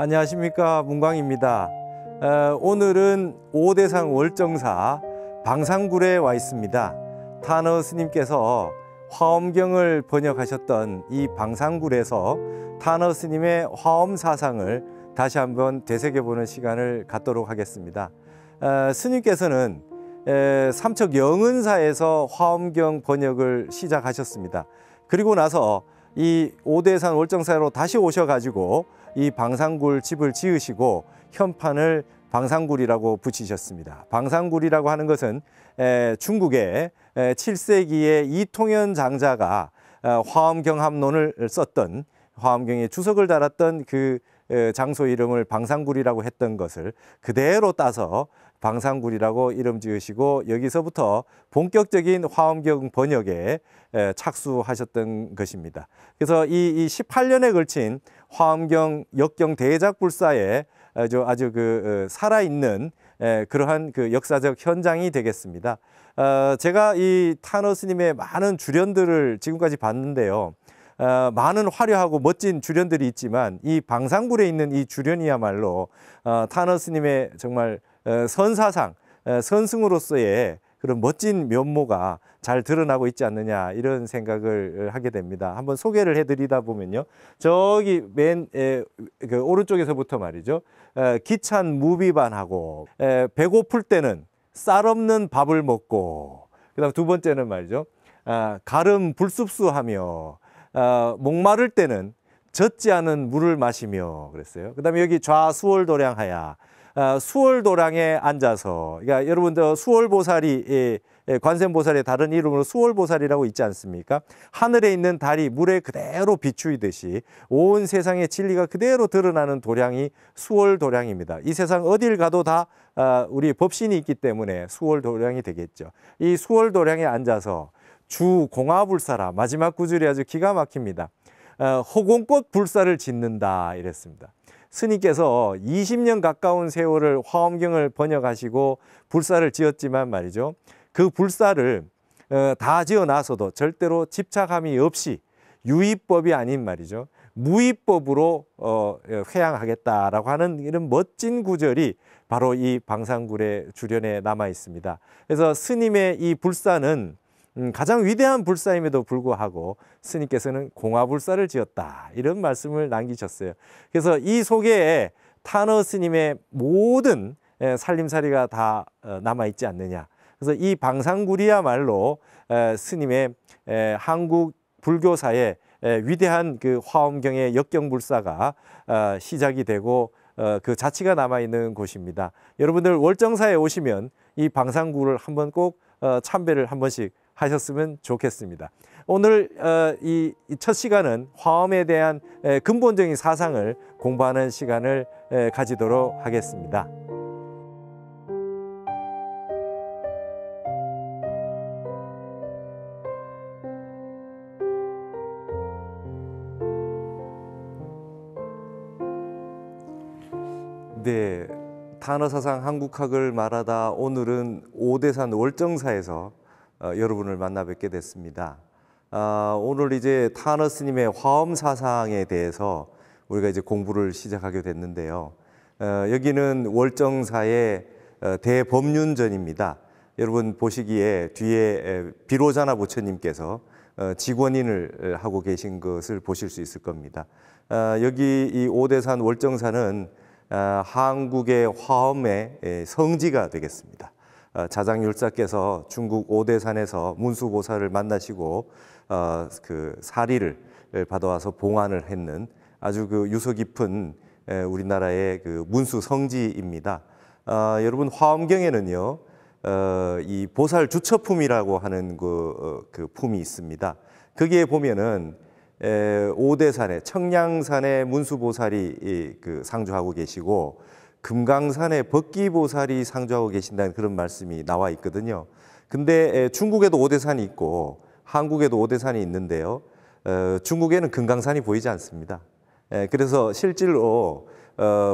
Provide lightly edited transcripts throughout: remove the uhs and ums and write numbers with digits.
안녕하십니까, 문광입니다. 오늘은 오대산 월정사 방산굴에 와 있습니다. 탄어 스님께서 화엄경을 번역하셨던 이 방산굴에서 탄어 스님의 화엄 사상을 다시 한번 되새겨보는 시간을 갖도록 하겠습니다. 스님께서는 삼척 영은사에서 화엄경 번역을 시작하셨습니다. 그리고 나서 이 오대산 월정사로 다시 오셔가지고 이 방산굴 집을 지으시고 현판을 방산굴이라고 붙이셨습니다. 방산굴이라고 하는 것은 중국의 7세기에 이통현 장자가 화엄경합론을 썼던, 화엄경에 주석을 달았던 그 장소 이름을 방산굴이라고 했던 것을 그대로 따서 방산굴이라고 이름 지으시고, 여기서부터 본격적인 화엄경 번역에 착수하셨던 것입니다. 그래서 이 18년에 걸친 화엄경 역경 대작불사에 아주 살아있는 그러한 그 역사적 현장이 되겠습니다. 제가 이 탄어 스님의 많은 주련들을 지금까지 봤는데요. 많은 화려하고 멋진 주련들이 있지만 이 방산굴에 있는 이 주련이야말로 탄어 스님의 정말 선사상, 선승으로서의 그런 멋진 면모가 잘 드러나고 있지 않느냐, 이런 생각을 하게 됩니다. 한번 소개를 해드리다 보면요, 저기 맨 그 오른쪽에서부터 말이죠, 기찬 무비반하고, 배고플 때는 쌀 없는 밥을 먹고, 그다음 두 번째는 말이죠, 가름 불습수하며, 목마를 때는 젖지 않은 물을 마시며 그랬어요. 그다음에 여기 좌수월도량하야, 수월도량에 앉아서, 그러니까 여러분 수월보살이 관세음보살의 다른 이름으로 수월보살이라고 있지 않습니까? 하늘에 있는 달이 물에 그대로 비추이듯이 온 세상의 진리가 그대로 드러나는 도량이 수월도량입니다. 이 세상 어딜 가도 다 우리 법신이 있기 때문에 수월도량이 되겠죠. 이 수월도량에 앉아서 주공화불사라, 마지막 구절이 아주 기가 막힙니다. 호공꽃 불사를 짓는다 이랬습니다. 스님께서 20년 가까운 세월을 화엄경을 번역하시고 불사를 지었지만 말이죠, 그 불사를 다 지어놔서도 절대로 집착함이 없이 유의법이 아닌 말이죠, 무의법으로 회양하겠다라고 하는 이런 멋진 구절이 바로 이 방산굴의 주련에 남아 있습니다. 그래서 스님의 이 불사는 가장 위대한 불사임에도 불구하고 스님께서는 공화불사를 지었다, 이런 말씀을 남기셨어요. 그래서 이 속에 탄어 스님의 모든 살림살이가 다 남아있지 않느냐. 그래서 이 방산굴이야말로 스님의 한국 불교사의 위대한 그 화엄경의 역경불사가 시작이 되고 그 자취가 남아있는 곳입니다. 여러분들 월정사에 오시면 이 방산굴을 한번 꼭 참배를 한 번씩 하셨으면 좋겠습니다. 오늘 이 첫 시간은 화엄에 대한 근본적인 사상을 공부하는 시간을 가지도록 하겠습니다. 네, 탄어사상 한국학을 말하다 오늘은 오대산 월정사에서 여러분을 만나 뵙게 됐습니다. 오늘 이제 탄어 스님의 화엄 사상에 대해서 우리가 이제 공부를 시작하게 됐는데요. 여기는 월정사의 대법륜전입니다. 여러분 보시기에 뒤에 비로자나 부처님께서 직원인을 하고 계신 것을 보실 수 있을 겁니다. 여기 이 오대산 월정사는 한국의 화엄의 성지가 되겠습니다. 자장율사께서 중국 오대산에서 문수보살을 만나시고 그 사리를 받아와서 봉안을 했는 아주 그 유서 깊은 우리나라의 그 문수 성지입니다. 여러분 화엄경에는요, 이 보살 주처품이라고 하는 그 품이 있습니다. 거기에 보면은 오대산에 청량산의 문수보살이 그 상주하고 계시고 금강산의 법기보살이 상주하고 계신다는 그런 말씀이 나와 있거든요. 근데 중국에도 오대산이 있고 한국에도 오대산이 있는데요, 중국에는 금강산이 보이지 않습니다. 그래서 실제로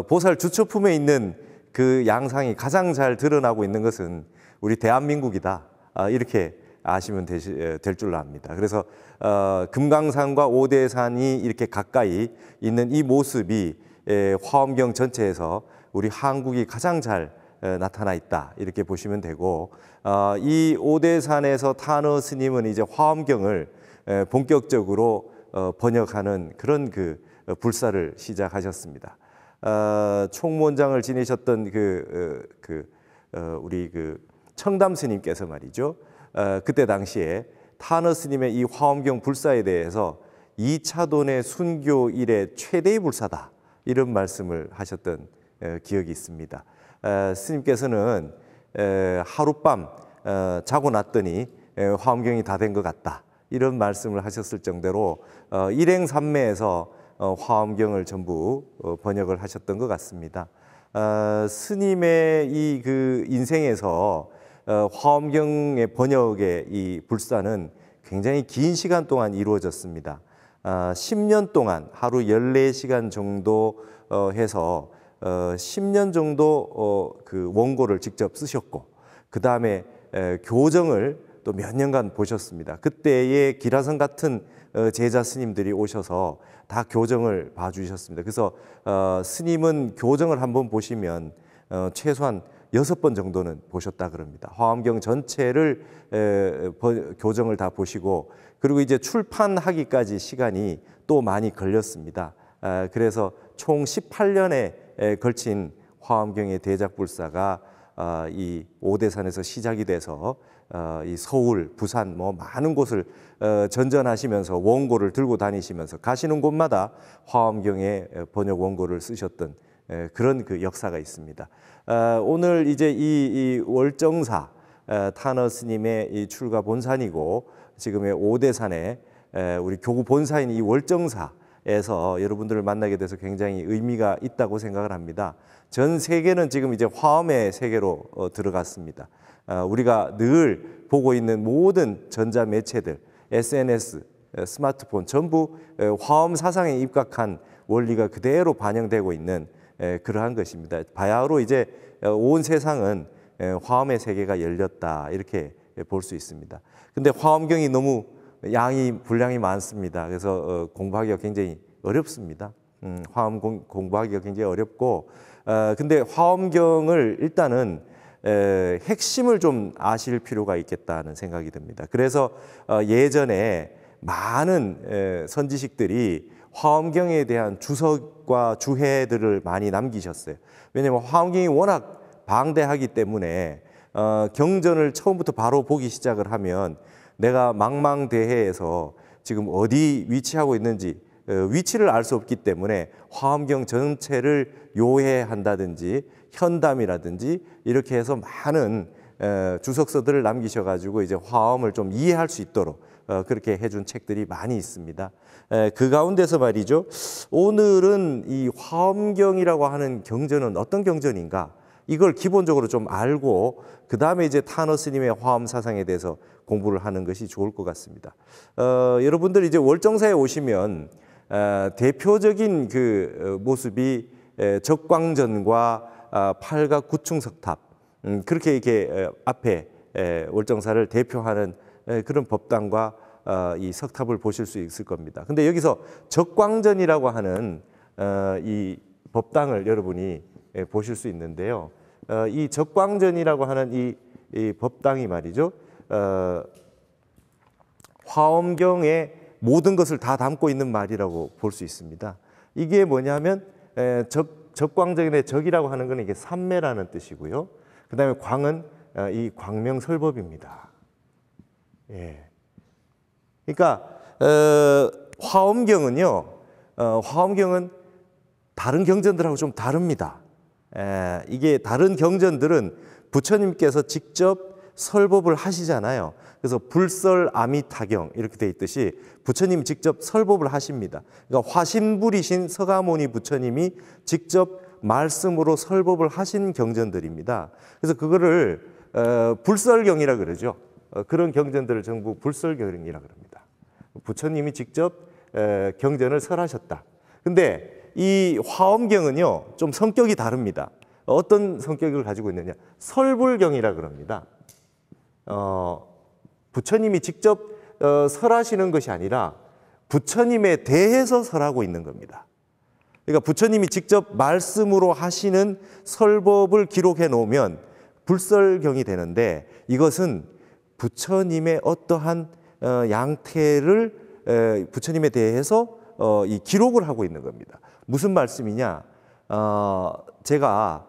보살 주처품에 있는 그 양상이 가장 잘 드러나고 있는 것은 우리 대한민국이다, 이렇게 아시면 될 줄 압니다. 그래서 금강산과 오대산이 이렇게 가까이 있는 이 모습이 화엄경 전체에서 우리 한국이 가장 잘 나타나 있다 이렇게 보시면 되고, 이 오대산에서 탄어 스님은 이제 화엄경을 본격적으로 번역하는 그런 그 불사를 시작하셨습니다. 총무원장을 지내셨던 우리 청담 스님께서 말이죠. 그때 당시에 탄어 스님의 이 화엄경 불사에 대해서 2차돈의 순교 이래 최대의 불사다 이런 말씀을 하셨던 기억이 있습니다. 스님께서는 하룻밤 자고 났더니 화엄경이 다 된 것 같다 이런 말씀을 하셨을 정도로 일행삼매에서 화엄경을 전부 번역을 하셨던 것 같습니다. 스님의 이 인생에서 화엄경의 번역의 이 불사는 굉장히 긴 시간 동안 이루어졌습니다. 10년 동안 하루 14시간 정도 해서 10년 정도 그 원고를 직접 쓰셨고, 그 다음에 교정을 또 몇 년간 보셨습니다. 그때의 기라성 같은 제자 스님들이 오셔서 다 교정을 봐주셨습니다. 그래서 스님은 교정을 한번 보시면 최소한 6번 정도는 보셨다 그럽니다. 화엄경 전체를 교정을 다 보시고, 그리고 이제 출판하기까지 시간이 또 많이 걸렸습니다. 그래서 총 18년에 걸친 화엄경의 대작불사가 이 오대산에서 시작이 돼서 이 서울, 부산 뭐 많은 곳을 전전하시면서 원고를 들고 다니시면서 가시는 곳마다 화엄경의 번역 원고를 쓰셨던 그런 그 역사가 있습니다. 오늘 이제 이 월정사 탄어 스님의 이 출가 본산이고 지금의 오대산에 우리 교구 본사인 이 월정사에서 여러분들을 만나게 돼서 굉장히 의미가 있다고 생각을 합니다. 전 세계는 지금 이제 화엄의 세계로 들어갔습니다. 우리가 늘 보고 있는 모든 전자 매체들, SNS, 스마트폰 전부 화엄 사상에 입각한 원리가 그대로 반영되고 있는 그러한 것입니다. 바야흐로 이제 온 세상은 화엄의 세계가 열렸다 이렇게 볼 수 있습니다. 근데 화엄경이 너무 분량이 많습니다. 그래서 공부하기가 굉장히 어렵습니다. 화엄 공부하기가 굉장히 어렵고, 근데 화엄경을 일단은 핵심을 좀 아실 필요가 있겠다는 생각이 듭니다. 그래서 예전에 많은 선지식들이 화엄경에 대한 주석과 주해들을 많이 남기셨어요. 왜냐하면 화엄경이 워낙 방대하기 때문에 경전을 처음부터 바로 보기 시작을 하면 내가 망망대해에서 지금 어디 위치하고 있는지 위치를 알 수 없기 때문에 화엄경 전체를 요해한다든지 현담이라든지 이렇게 해서 많은 주석서들을 남기셔가지고 이제 화엄을 좀 이해할 수 있도록 그렇게 해준 책들이 많이 있습니다. 그 가운데서 말이죠, 오늘은 이 화엄경이라고 하는 경전은 어떤 경전인가, 이걸 기본적으로 좀 알고 그 다음에 이제 탄어 스님의 화엄 사상에 대해서 공부를 하는 것이 좋을 것 같습니다. 여러분들 이제 월정사에 오시면 대표적인 그 모습이 적광전과 팔각 구충석탑, 그렇게 이렇게 앞에 월정사를 대표하는 그런 법당과 이 석탑을 보실 수 있을 겁니다. 근데 여기서 적광전이라고 하는 이 법당을 여러분이 보실 수 있는데요. 이 적광전이라고 하는 이 법당이 말이죠, 화엄경의 모든 것을 다 담고 있는 말이라고 볼 수 있습니다. 이게 뭐냐면 적광전의 적이라고 하는 것은 이게 삼매라는 뜻이고요. 그 다음에 광은 이 광명설법입니다. 예. 그러니까 화엄경은요, 화엄경은 다른 경전들하고 좀 다릅니다. 이게 다른 경전들은 부처님께서 직접 설법을 하시잖아요. 그래서 불설아미타경 이렇게 돼 있듯이 부처님이 직접 설법을 하십니다. 그러니까 화신불이신 서가모니 부처님이 직접 말씀으로 설법을 하신 경전들입니다. 그래서 그거를 불설경이라 그러죠. 그런 경전들을 전부 불설경이라 그럽니다. 부처님이 직접 경전을 설하셨다. 근데 이 화엄경은요, 좀 성격이 다릅니다. 어떤 성격을 가지고 있느냐? 설불경이라 그럽니다. 부처님이 직접 설하시는 것이 아니라 부처님에 대해서 설하고 있는 겁니다. 그러니까 부처님이 직접 말씀으로 하시는 설법을 기록해 놓으면 불설경이 되는데, 이것은 부처님의 어떠한 양태를 부처님에 대해서 이 기록을 하고 있는 겁니다. 무슨 말씀이냐? 제가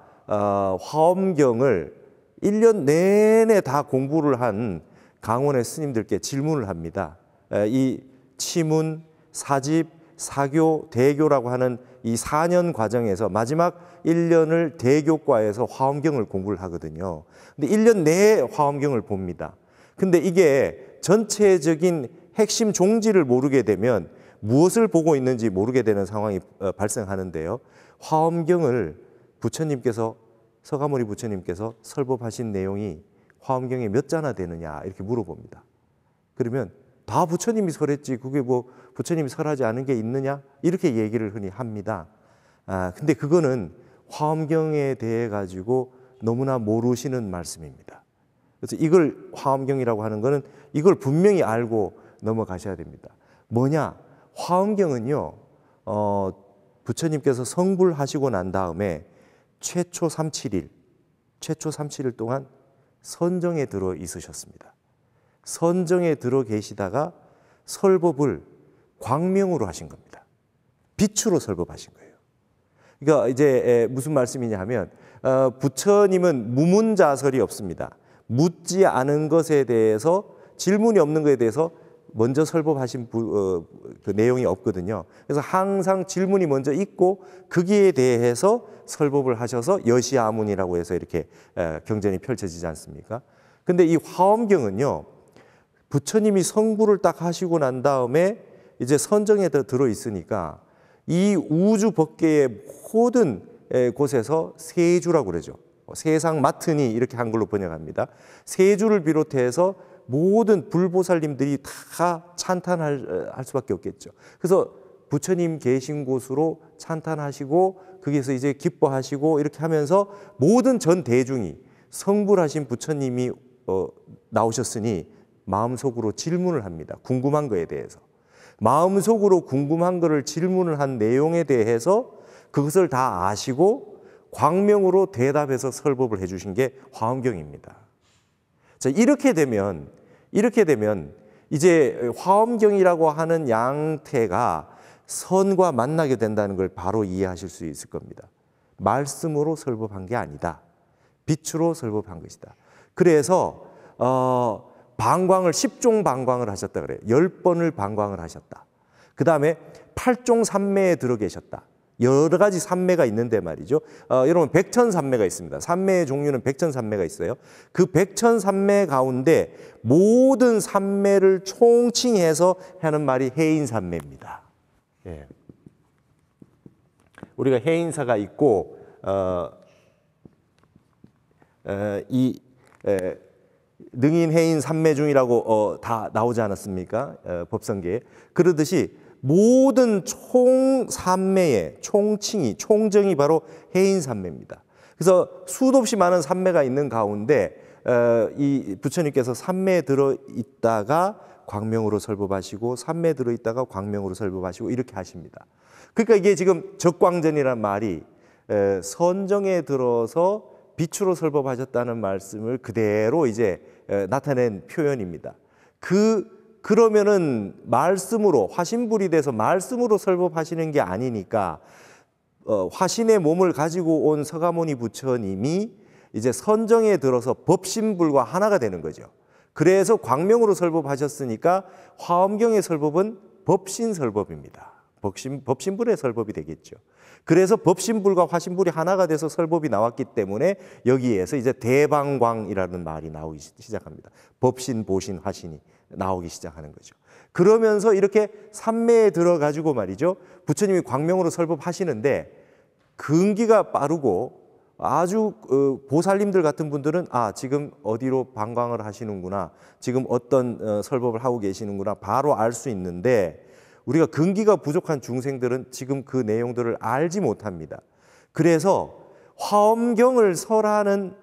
화엄경을 1년 내내 다 공부를 한 강원의 스님들께 질문을 합니다. 이 치문, 사집, 사교, 대교라고 하는 이 4년 과정에서 마지막 1년을 대교과에서 화엄경을 공부를 하거든요. 근데 1년 내에 화엄경을 봅니다. 근데 이게 전체적인 핵심 종지를 모르게 되면 무엇을 보고 있는지 모르게 되는 상황이 발생하는데요. 화엄경을 부처님께서, 서가모니 부처님께서 설법하신 내용이 화엄경에 몇 자나 되느냐 이렇게 물어봅니다. 그러면 다 부처님이 설했지 그게 뭐 부처님이 설하지 않은 게 있느냐 이렇게 얘기를 흔히 합니다. 근데 그거는 화엄경에 대해 가지고 너무나 모르시는 말씀입니다. 그래서 이걸 화엄경이라고 하는 거는 이걸 분명히 알고 넘어가셔야 됩니다. 뭐냐? 화엄경은요, 부처님께서 성불하시고 난 다음에 최초 37일 동안 선정에 들어 있으셨습니다. 선정에 들어 계시다가 설법을 광명으로 하신 겁니다. 빛으로 설법하신 거예요. 그러니까 이제 무슨 말씀이냐 하면 부처님은 무문자설이 없습니다. 묻지 않은 것에 대해서, 질문이 없는 것에 대해서 먼저 설법하신 그 내용이 없거든요. 그래서 항상 질문이 먼저 있고 거기에 대해서 설법을 하셔서 여시아문이라고 해서 이렇게 경전이 펼쳐지지 않습니까? 근데 이 화엄경은요, 부처님이 성불을 딱 하시고 난 다음에 이제 선정에 들어 있으니까 이 우주 법계의 모든 곳에서 세주라고 그러죠. 세상 맡으니 이렇게 한글로 번역합니다. 세주를 비롯해서 모든 불보살님들이 다 찬탄할 수밖에 없겠죠. 그래서 부처님 계신 곳으로 찬탄하시고 거기에서 이제 기뻐하시고 이렇게 하면서 모든 전 대중이 성불하신 부처님이 나오셨으니 마음속으로 질문을 합니다. 궁금한 거에 대해서. 마음속으로 궁금한 거를 질문을 한 내용에 대해서 그것을 다 아시고 광명으로 대답해서 설법을 해주신 게 화엄경입니다. 자, 이렇게 되면 이제 화엄경이라고 하는 양태가 선과 만나게 된다는 걸 바로 이해하실 수 있을 겁니다. 말씀으로 설법한 게 아니다. 빛으로 설법한 것이다. 그래서 방광을 10종 방광을 하셨다 그래요. 10번을 방광을 하셨다. 그 다음에 8종 삼매에 들어 계셨다. 여러 가지 삼매가 있는데 말이죠. 여러분 백천삼매가 있습니다. 삼매의 종류는 백천삼매가 있어요. 그 백천삼매 가운데 모든 삼매를 총칭해서 하는 말이 해인삼매입니다. 예. 우리가 해인사가 있고 능인, 해인, 삼매 중이라고 다 나오지 않았습니까? 법성계에. 그러듯이 모든 총 삼매의 총칭이, 총정이 바로 해인 삼매입니다. 그래서 수도 없이 많은 삼매가 있는 가운데 이 부처님께서 삼매에 들어 있다가 광명으로 설법하시고 삼매에 들어 있다가 광명으로 설법하시고 이렇게 하십니다. 그러니까 이게 지금 적광전이라는 말이 선정에 들어서 빛으로 설법하셨다는 말씀을 그대로 이제 나타낸 표현입니다. 그러면은 말씀으로, 화신불이 돼서 말씀으로 설법하시는 게 아니니까 화신의 몸을 가지고 온 서가모니 부처님이 이제 선정에 들어서 법신불과 하나가 되는 거죠. 그래서 광명으로 설법하셨으니까 화엄경의 설법은 법신설법입니다. 법신불의 설법이 되겠죠. 그래서 법신불과 화신불이 하나가 돼서 설법이 나왔기 때문에 여기에서 이제 대방광이라는 말이 나오기 시작합니다. 법신, 보신, 화신이 나오기 시작하는 거죠. 그러면서 이렇게 삼매에 들어가지고 말이죠. 부처님이 광명으로 설법하시는데 근기가 빠르고 아주 보살님들 같은 분들은 지금 어디로 방광을 하시는구나, 지금 어떤 설법을 하고 계시는구나 바로 알 수 있는데 우리가 근기가 부족한 중생들은 지금 그 내용들을 알지 못합니다. 그래서 화엄경을 설하는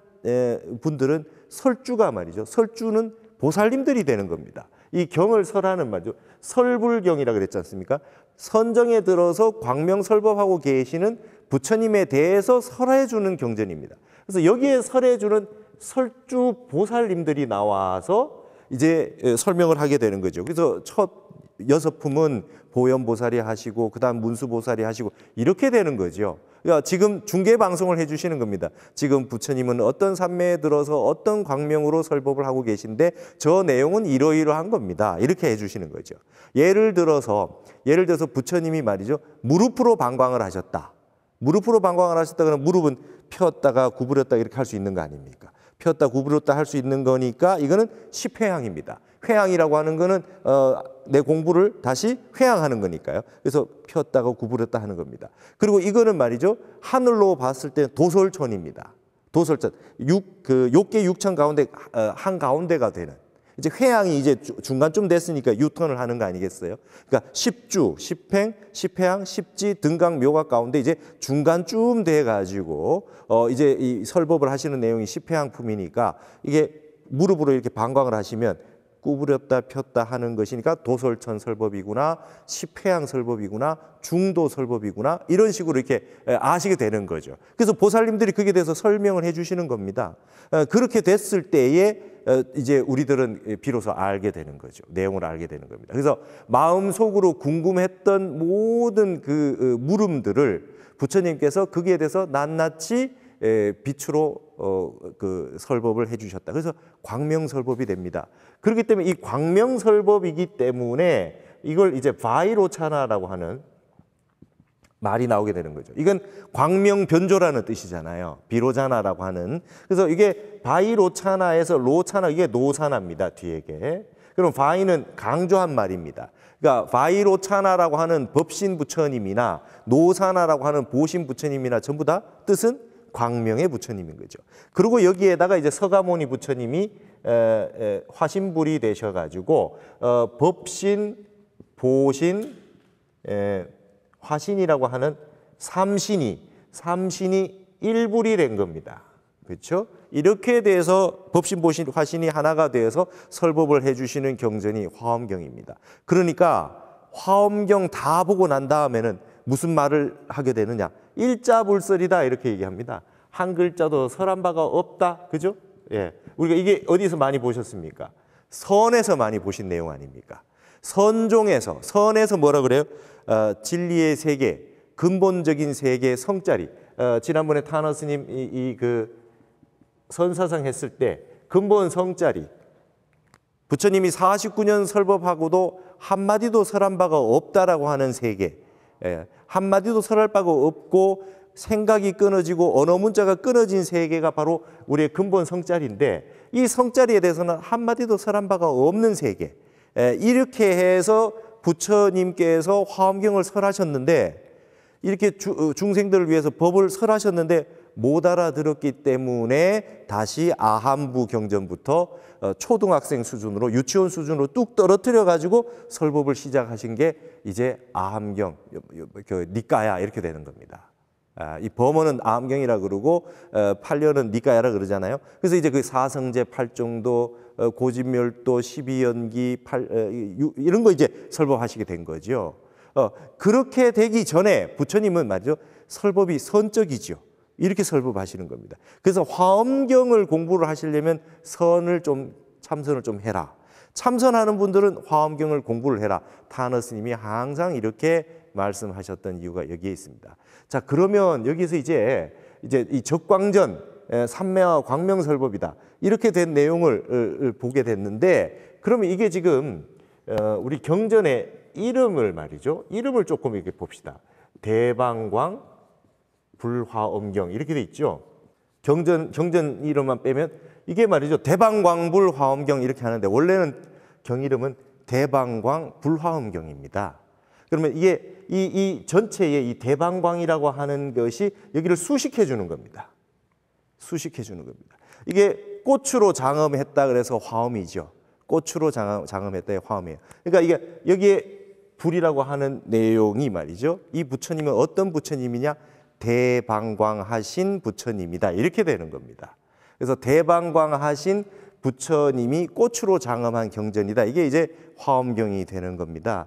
분들은 설주가 말이죠. 설주는 보살님들이 되는 겁니다. 이 경을 설하는 말이죠. 설불경이라 그랬지 않습니까? 선정에 들어서 광명설법하고 계시는 부처님에 대해서 설해 주는 경전입니다. 그래서 여기에 설해 주는 설주 보살님들이 나와서 이제 설명을 하게 되는 거죠. 그래서 첫 6품은 보현보살이 하시고 그다음 문수보살이 하시고 이렇게 되는 거죠. 그러니까 지금 중계 방송을 해주시는 겁니다. 지금 부처님은 어떤 산매에 들어서 어떤 광명으로 설법을 하고 계신데 저 내용은 이러이러한 겁니다. 이렇게 해주시는 거죠. 예를 들어서 부처님이 말이죠. 무릎으로 방광을 하셨다. 무릎으로 방광을 하셨다 그러면 무릎은 폈다가 구부렸다 이렇게 할 수 있는 거 아닙니까? 폈다 구부렸다 할 수 있는 거니까 이거는 십회양입니다. 회양이라고 하는 거는 내 공부를 다시 회양하는 거니까요. 그래서 폈다가 구부렸다 하는 겁니다. 그리고 이거는 말이죠. 하늘로 봤을 때 도솔천입니다. 도솔천. 욕계 6천 가운데 한 가운데가 되는. 이제 회양이 이제 중간쯤 됐으니까 유턴을 하는 거 아니겠어요? 그러니까 십주, 십행, 십회양, 십지, 등강, 묘각 가운데 이제 중간쯤 돼 가지고 이제 이 설법을 하시는 내용이 십회양품이니까 이게 무릎으로 이렇게 방광을 하시면 구부렸다 폈다 하는 것이니까 도솔천 설법이구나, 십회양 설법이구나, 중도 설법이구나 이런 식으로 이렇게 아시게 되는 거죠. 그래서 보살님들이 거기에 대해서 설명을 해주시는 겁니다. 그렇게 됐을 때에 이제 우리들은 비로소 알게 되는 거죠. 내용을 알게 되는 겁니다. 그래서 마음속으로 궁금했던 모든 그 물음들을 부처님께서 거기에 대해서 낱낱이 빛으로 그 설법을 해주셨다. 그래서 광명설법이 됩니다. 그렇기 때문에 이 광명설법이기 때문에 이걸 이제 바이로차나라고 하는 말이 나오게 되는 거죠. 이건 광명변조라는 뜻이잖아요. 비로자나라고 하는. 그래서 이게 바이로차나에서 로차나 이게 노사나입니다. 뒤에게. 그럼 바이는 강조한 말입니다. 그러니까 바이로차나라고 하는 법신 부처님이나 노사나라고 하는 보신 부처님이나 전부 다 뜻은 광명의 부처님인 거죠. 그리고 여기에다가 이제 서가모니 부처님이 화신불이 되셔가지고 법신, 보신, 화신이라고 하는 삼신이 일불이 된 겁니다. 그렇죠? 이렇게 돼서 법신, 보신, 화신이 하나가 되어서 설법을 해주시는 경전이 화엄경입니다. 그러니까 화엄경 다 보고 난 다음에는 무슨 말을 하게 되느냐? 일자불설이다 이렇게 얘기합니다. 한 글자도 설한 바가 없다. 그죠? 예. 우리가 이게 어디서 많이 보셨습니까? 선에서 많이 보신 내용 아닙니까? 선종에서, 선에서 뭐라 그래요? 진리의 세계, 근본적인 세계 성자리. 지난번에 타너 스님 그 선사상 했을 때 근본 성자리. 부처님이 49년 설법하고도 한마디도 설한 바가 없다라고 하는 세계. 한마디도 설할 바가 없고 생각이 끊어지고 언어 문자가 끊어진 세계가 바로 우리의 근본 성자리인데 이 성자리에 대해서는 한마디도 설한 바가 없는 세계. 이렇게 해서 부처님께서 화엄경을 설하셨는데 이렇게 중생들을 위해서 법을 설하셨는데 못 알아들었기 때문에 다시 아함부 경전부터 초등학생 수준으로 유치원 수준으로 뚝 떨어뜨려 가지고 설법을 시작하신 게 이제 아함경, 니까야 이렇게 되는 겁니다. 이 범어는 아함경이라 그러고 판례는 니까야라 그러잖아요. 그래서 이제 그 사성제 8정도, 고진멸도, 12연기, 이런 거 이제 설법하시게 된 거죠. 그렇게 되기 전에 부처님은 말이죠. 설법이 선적이죠. 이렇게 설법하시는 겁니다. 그래서 화엄경을 공부를 하시려면 참선을 좀 해라. 참선하는 분들은 화엄경을 공부를 해라. 타너 스님이 항상 이렇게 말씀하셨던 이유가 여기에 있습니다. 자, 그러면 여기서 이제 이 적광전, 삼매와 광명설법이다. 이렇게 된 내용을 보게 됐는데 그러면 이게 지금 우리 경전의 이름을 말이죠. 이름을 조금 이렇게 봅시다. 대방광, 불화엄경 이렇게 돼 있죠. 경전 이름만 빼면 이게 말이죠. 대방광불 화엄경 이렇게 하는데 원래는 경 이름은 대방광 불화엄경입니다. 그러면 이게 이 전체에 이 대방광이라고 하는 것이 여기를 수식해 주는 겁니다. 수식해 주는 겁니다. 이게 꽃으로 장엄했다 그래서 화엄이죠. 꽃으로 장엄했다 화엄이에요. 그러니까 이게 여기에 불이라고 하는 내용이 말이죠. 이 부처님은 어떤 부처님이냐? 대방광하신 부처님이다. 이렇게 되는 겁니다. 그래서 대방광하신 부처님이 꽃으로 장엄한 경전이다. 이게 이제 화엄경이 되는 겁니다.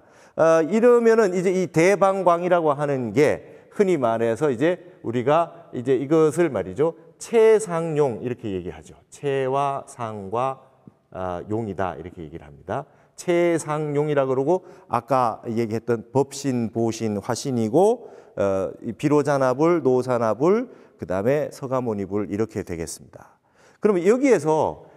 이러면은 이제 이 대방광이라고 하는 게 흔히 말해서 이제 우리가 이제 이것을 말이죠. 채상용 이렇게 얘기하죠. 채와 상과 용이다 이렇게 얘기를 합니다. 채상용이라 그러고 아까 얘기했던 법신, 보신, 화신이고 비로자나불, 노사나불, 그다음에 서가모니불 이렇게 되겠습니다. 그러면 여기에서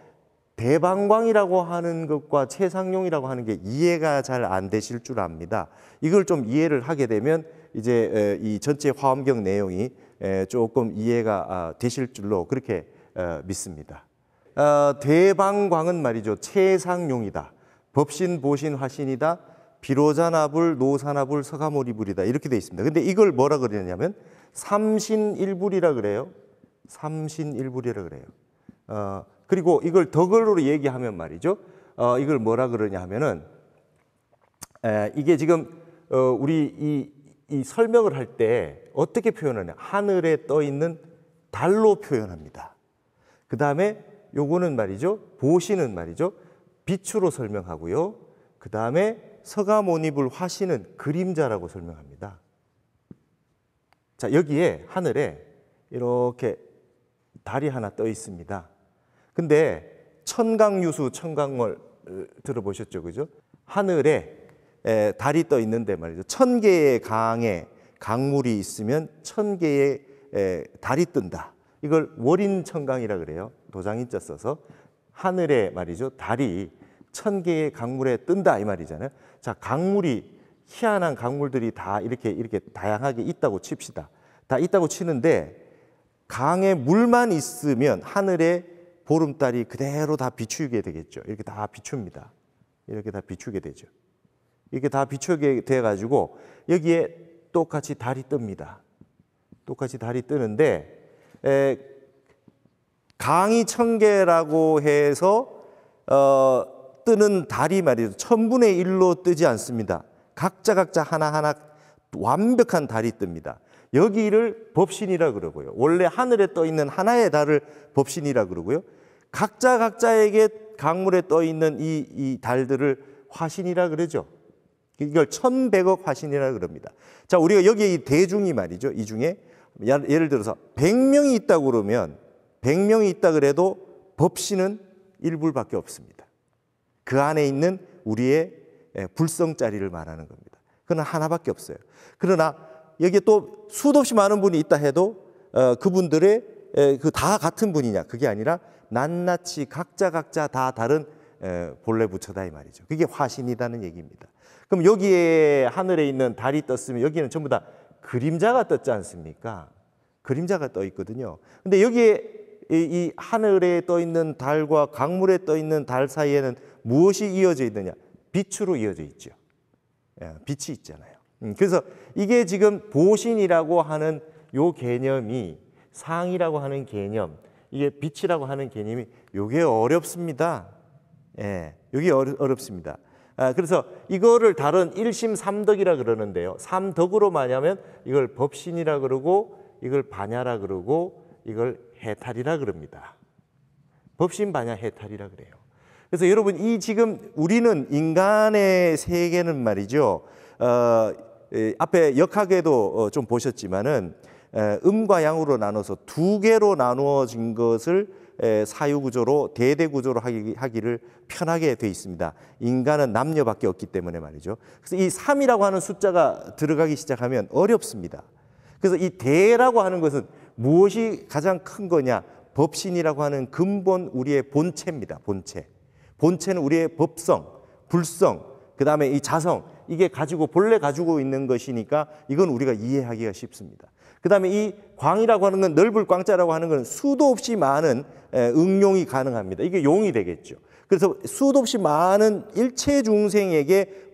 대방광이라고 하는 것과 채상용이라고 하는 게 이해가 잘 안 되실 줄 압니다. 이걸 좀 이해를 하게 되면 이제 이 전체 화엄경 내용이 조금 이해가 되실 줄로 그렇게 믿습니다. 대방광은 말이죠. 채상용이다. 법신, 보신, 화신이다. 비로자나불, 노사나불, 서가모니불이다. 이렇게 돼 있습니다. 근데 이걸 뭐라 그러냐면 삼신일불이라 그래요. 삼신일불이라 그래요. 그리고 이걸 덕을로 얘기하면 말이죠. 이걸 뭐라 그러냐 하면은 이게 지금 우리 이 설명을 할 때 어떻게 표현하냐. 하늘에 떠 있는 달로 표현합니다. 그 다음에 요거는 말이죠. 보시는 말이죠. 빛으로 설명하고요. 그 다음에 서가모니불 화신은 그림자라고 설명합니다. 자, 여기에 하늘에 이렇게 달이 하나 떠 있습니다. 근데 천강유수, 천강월 들어보셨죠? 그죠? 하늘에 달이 떠 있는데 말이죠. 1000개의 강에 강물이 있으면 1000개의 달이 뜬다. 이걸 월인천강이라 그래요. 도장인자 써서 하늘에 말이죠. 달이 1000개의 강물에 뜬다 이 말이잖아요. 자, 강물이 희한한 강물들이 다 이렇게 다양하게 있다고 칩시다. 다 있다고 치는데 강에 물만 있으면 하늘에 보름달이 그대로 다 비추게 되겠죠. 이렇게 다 비춥니다. 이렇게 다 비추게 되죠. 이렇게 다 비추게 돼 가지고 여기에 똑같이 달이 뜹니다. 똑같이 달이 뜨는데 강이 1000개라고 해서 뜨는 달이 말이죠. 1000분의 1로 뜨지 않습니다. 각자 하나하나 완벽한 달이 뜹니다. 여기를 법신이라 그러고요. 원래 하늘에 떠 있는 하나의 달을 법신이라 그러고요. 각자에게 강물에 떠 있는 이 달들을 화신이라 그러죠. 이걸 1100억 화신이라 그럽니다. 자, 우리가 여기에 이 대중이 말이죠. 이 중에 예를 들어서 100명이 있다고 그러면 100명이 있다 그래도 법신은 일불밖에 없습니다. 그 안에 있는 우리의 불성자리를 말하는 겁니다. 그건 하나밖에 없어요. 그러나 여기에 또 수도 없이 많은 분이 있다 해도 그분들의 그 다 같은 분이냐 그게 아니라 낱낱이 각자 다 다른 본래 부처다 이 말이죠. 그게 화신이라는 얘기입니다. 그럼 여기에 하늘에 있는 달이 떴으면 여기는 전부 다 그림자가 떴지 않습니까? 그림자가 떠 있거든요. 근데 여기에 이 하늘에 떠 있는 달과 강물에 떠 있는 달 사이에는 무엇이 이어져 있느냐? 빛으로 이어져 있죠. 빛이 있잖아요. 그래서 이게 지금 보신이라고 하는 요 개념이 상이라고 하는 개념, 이게 빛이라고 하는 개념이 요게 어렵습니다. 요게 어렵습니다. 그래서 이거를 다른 일심삼덕이라 그러는데요. 삼덕으로 말하면 이걸 법신이라 그러고 이걸 반야라 그러고 이걸 해탈이라 그럽니다. 법신, 반야, 해탈이라 그래요. 그래서 여러분 이 지금 우리는 인간의 세계는 말이죠. 앞에 역학에도 좀 보셨지만은 음과 양으로 나눠서 두 개로 나누어진 것을 사유구조로 대대구조로 하기를 편하게 돼 있습니다. 인간은 남녀밖에 없기 때문에 말이죠. 그래서 이 3이라고 하는 숫자가 들어가기 시작하면 어렵습니다. 그래서 이 대라고 하는 것은 무엇이 가장 큰 거냐? 법신이라고 하는 근본 우리의 본체입니다. 본체는 우리의 법성, 불성, 그 다음에 이 자성, 이게 본래 가지고 있는 것이니까 이건 우리가 이해하기가 쉽습니다. 그 다음에 이 광이라고 하는 건 넓을 광자라고 하는 건 수도 없이 많은 응용이 가능합니다. 이게 용이 되겠죠. 그래서 수도 없이 많은 일체 중생에게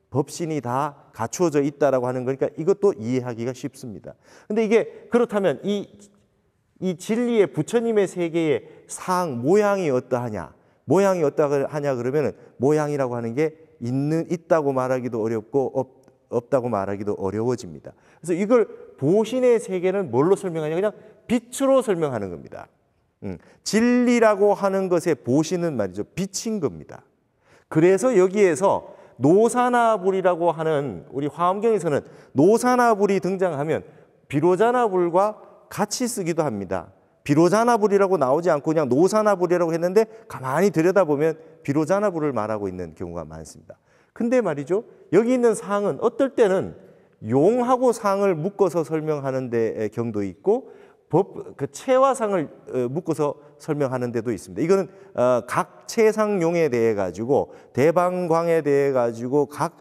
법신이 다 갖추어져 있다라고 하는 거니까 이것도 이해하기가 쉽습니다. 근데 이게 그렇다면 이 진리의 부처님의 세계의 상 모양이 어떠하냐? 모양이 어떠하냐 그러면은 모양이라고 하는 게 있다고 말하기도 어렵고 없다고 말하기도 어려워집니다. 그래서 이걸 보신의 세계는 뭘로 설명하냐? 그냥 빛으로 설명하는 겁니다. 진리라고 하는 것의 보시는 말이죠. 빛인 겁니다. 그래서 여기에서 노사나불이라고 하는 우리 화엄경에서는 노사나불이 등장하면 비로자나불과 같이 쓰기도 합니다. 비로자나불이라고 나오지 않고 그냥 노사나불이라고 했는데 가만히 들여다보면 비로자나불을 말하고 있는 경우가 많습니다. 근데 말이죠. 여기 있는 상은 어떨 때는 용하고 상을 묶어서 설명하는 데 경도 있고 그 체와 상을 묶어서 설명하는 데도 있습니다. 이거는 각 체상용에 대해 가지고 대방광에 대해 가지고 각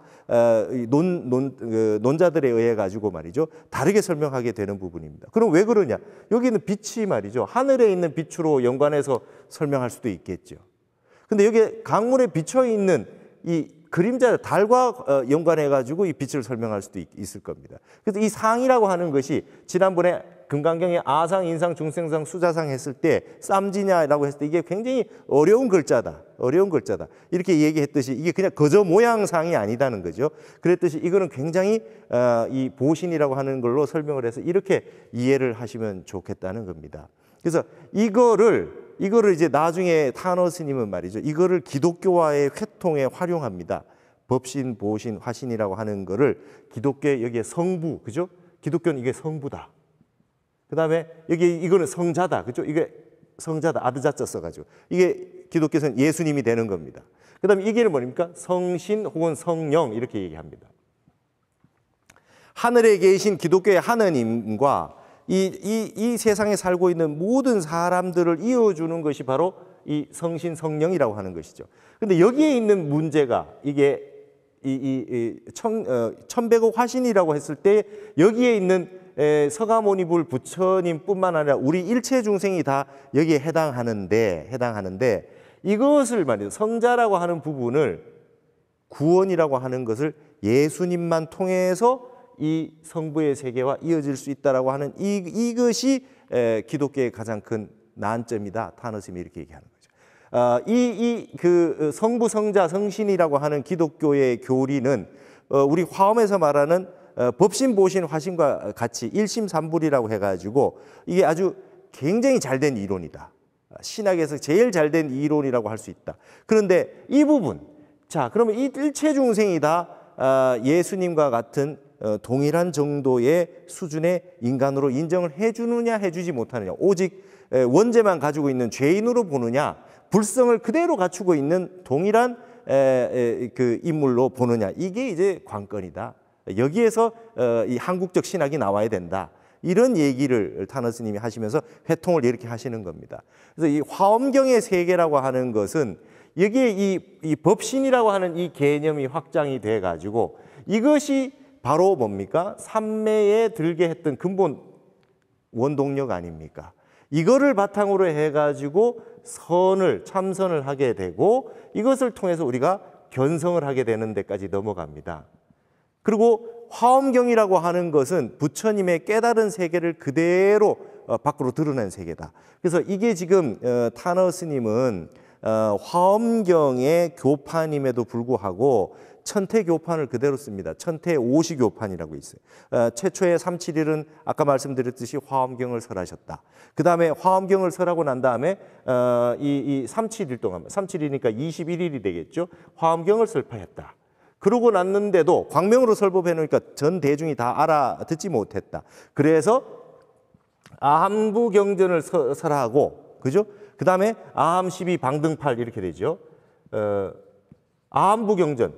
논자들에 의해 가지고 말이죠. 다르게 설명하게 되는 부분입니다. 그럼 왜 그러냐? 여기는 빛이 말이죠. 하늘에 있는 빛으로 연관해서 설명할 수도 있겠죠. 근데 여기 강물에 비쳐 있는 이 그림자 달과 연관해 가지고 이 빛을 설명할 수도 있을 겁니다. 그래서 이 상이라고 하는 것이 지난번에 금강경에 아상, 인상, 중생상, 수자상 했을 때 쌈지냐라고 했을 때 이게 굉장히 어려운 글자다. 어려운 글자다. 이렇게 얘기했듯이 이게 그냥 거저 모양상이 아니다는 거죠. 그랬듯이 이거는 굉장히 이 보신이라고 하는 걸로 설명을 해서 이렇게 이해를 하시면 좋겠다는 겁니다. 그래서 이거를 이제 나중에 타너 스님은 말이죠. 이거를 기독교와의 회통에 활용합니다. 법신, 보신, 화신이라고 하는 거를 기독교의 여기에 성부, 그죠? 기독교는 이게 성부다. 그 다음에 여기 이거는 성자다, 그죠? 이게 성자다, 아드자자 써가지고 이게 기독교에서는 예수님이 되는 겁니다. 그 다음에 이게 뭡니까? 성신 혹은 성령 이렇게 얘기합니다. 하늘에 계신 기독교의 하느님과 이 세상에 살고 있는 모든 사람들을 이어주는 것이 바로 이 성신 성령이라고 하는 것이죠. 근데 여기에 있는 문제가 이게 천백억 화신이라고 했을 때 여기에 있는 서가모니불 부처님뿐만 아니라 우리 일체 중생이 다 여기에 해당하는데 이것을 말이죠. 성자라고 하는 부분을 구원이라고 하는 것을 예수님만 통해서 이 성부의 세계와 이어질 수 있다라고 하는 이것이 기독교의 가장 큰 난점이다. 타너 스님이 이렇게 얘기하는 거죠. 그 성부, 성자, 성신이라고 하는 기독교의 교리는 우리 화엄에서 말하는 법신, 보신, 화신과 같이 일심삼불이라고 해가지고 이게 아주 굉장히 잘된 이론이다. 신학에서 제일 잘된 이론이라고 할 수 있다. 그런데 이 부분, 자, 그러면 이 일체 중생이 다 예수님과 같은 동일한 정도의 수준의 인간으로 인정을 해주느냐 해주지 못하느냐, 오직 원죄만 가지고 있는 죄인으로 보느냐, 불성을 그대로 갖추고 있는 동일한 그 인물로 보느냐, 이게 이제 관건이다. 여기에서 이 한국적 신학이 나와야 된다. 이런 얘기를 타너 스님이 하시면서 회통을 이렇게 하시는 겁니다. 그래서 이 화엄경의 세계라고 하는 것은 여기에 이 법신이라고 하는 이 개념이 확장이 돼 가지고 이것이 바로 뭡니까? 삼매에 들게 했던 근본 원동력 아닙니까? 이거를 바탕으로 해가지고 참선을 하게 되고 이것을 통해서 우리가 견성을 하게 되는 데까지 넘어갑니다. 그리고 화엄경이라고 하는 것은 부처님의 깨달은 세계를 그대로 밖으로 드러낸 세계다. 그래서 이게 지금 타너 스님은 화엄경의 교판임에도 불구하고 천태교판을 그대로 씁니다. 천태오시교판이라고 있어요. 최초의 371은 아까 말씀드렸듯이 화엄경을 설하셨다. 그 다음에 화엄경을 설하고 난 다음에 이 371 동안, 371이니까 21일이 되겠죠. 화엄경을 설파했다. 그러고 났는데도 광명으로 설법해 놓으니까 전 대중이 다 알아듣지 못했다. 그래서 아함부경전을 설하고, 그죠? 그 다음에 아함 12 방등팔 이렇게 되죠. 아함부경전,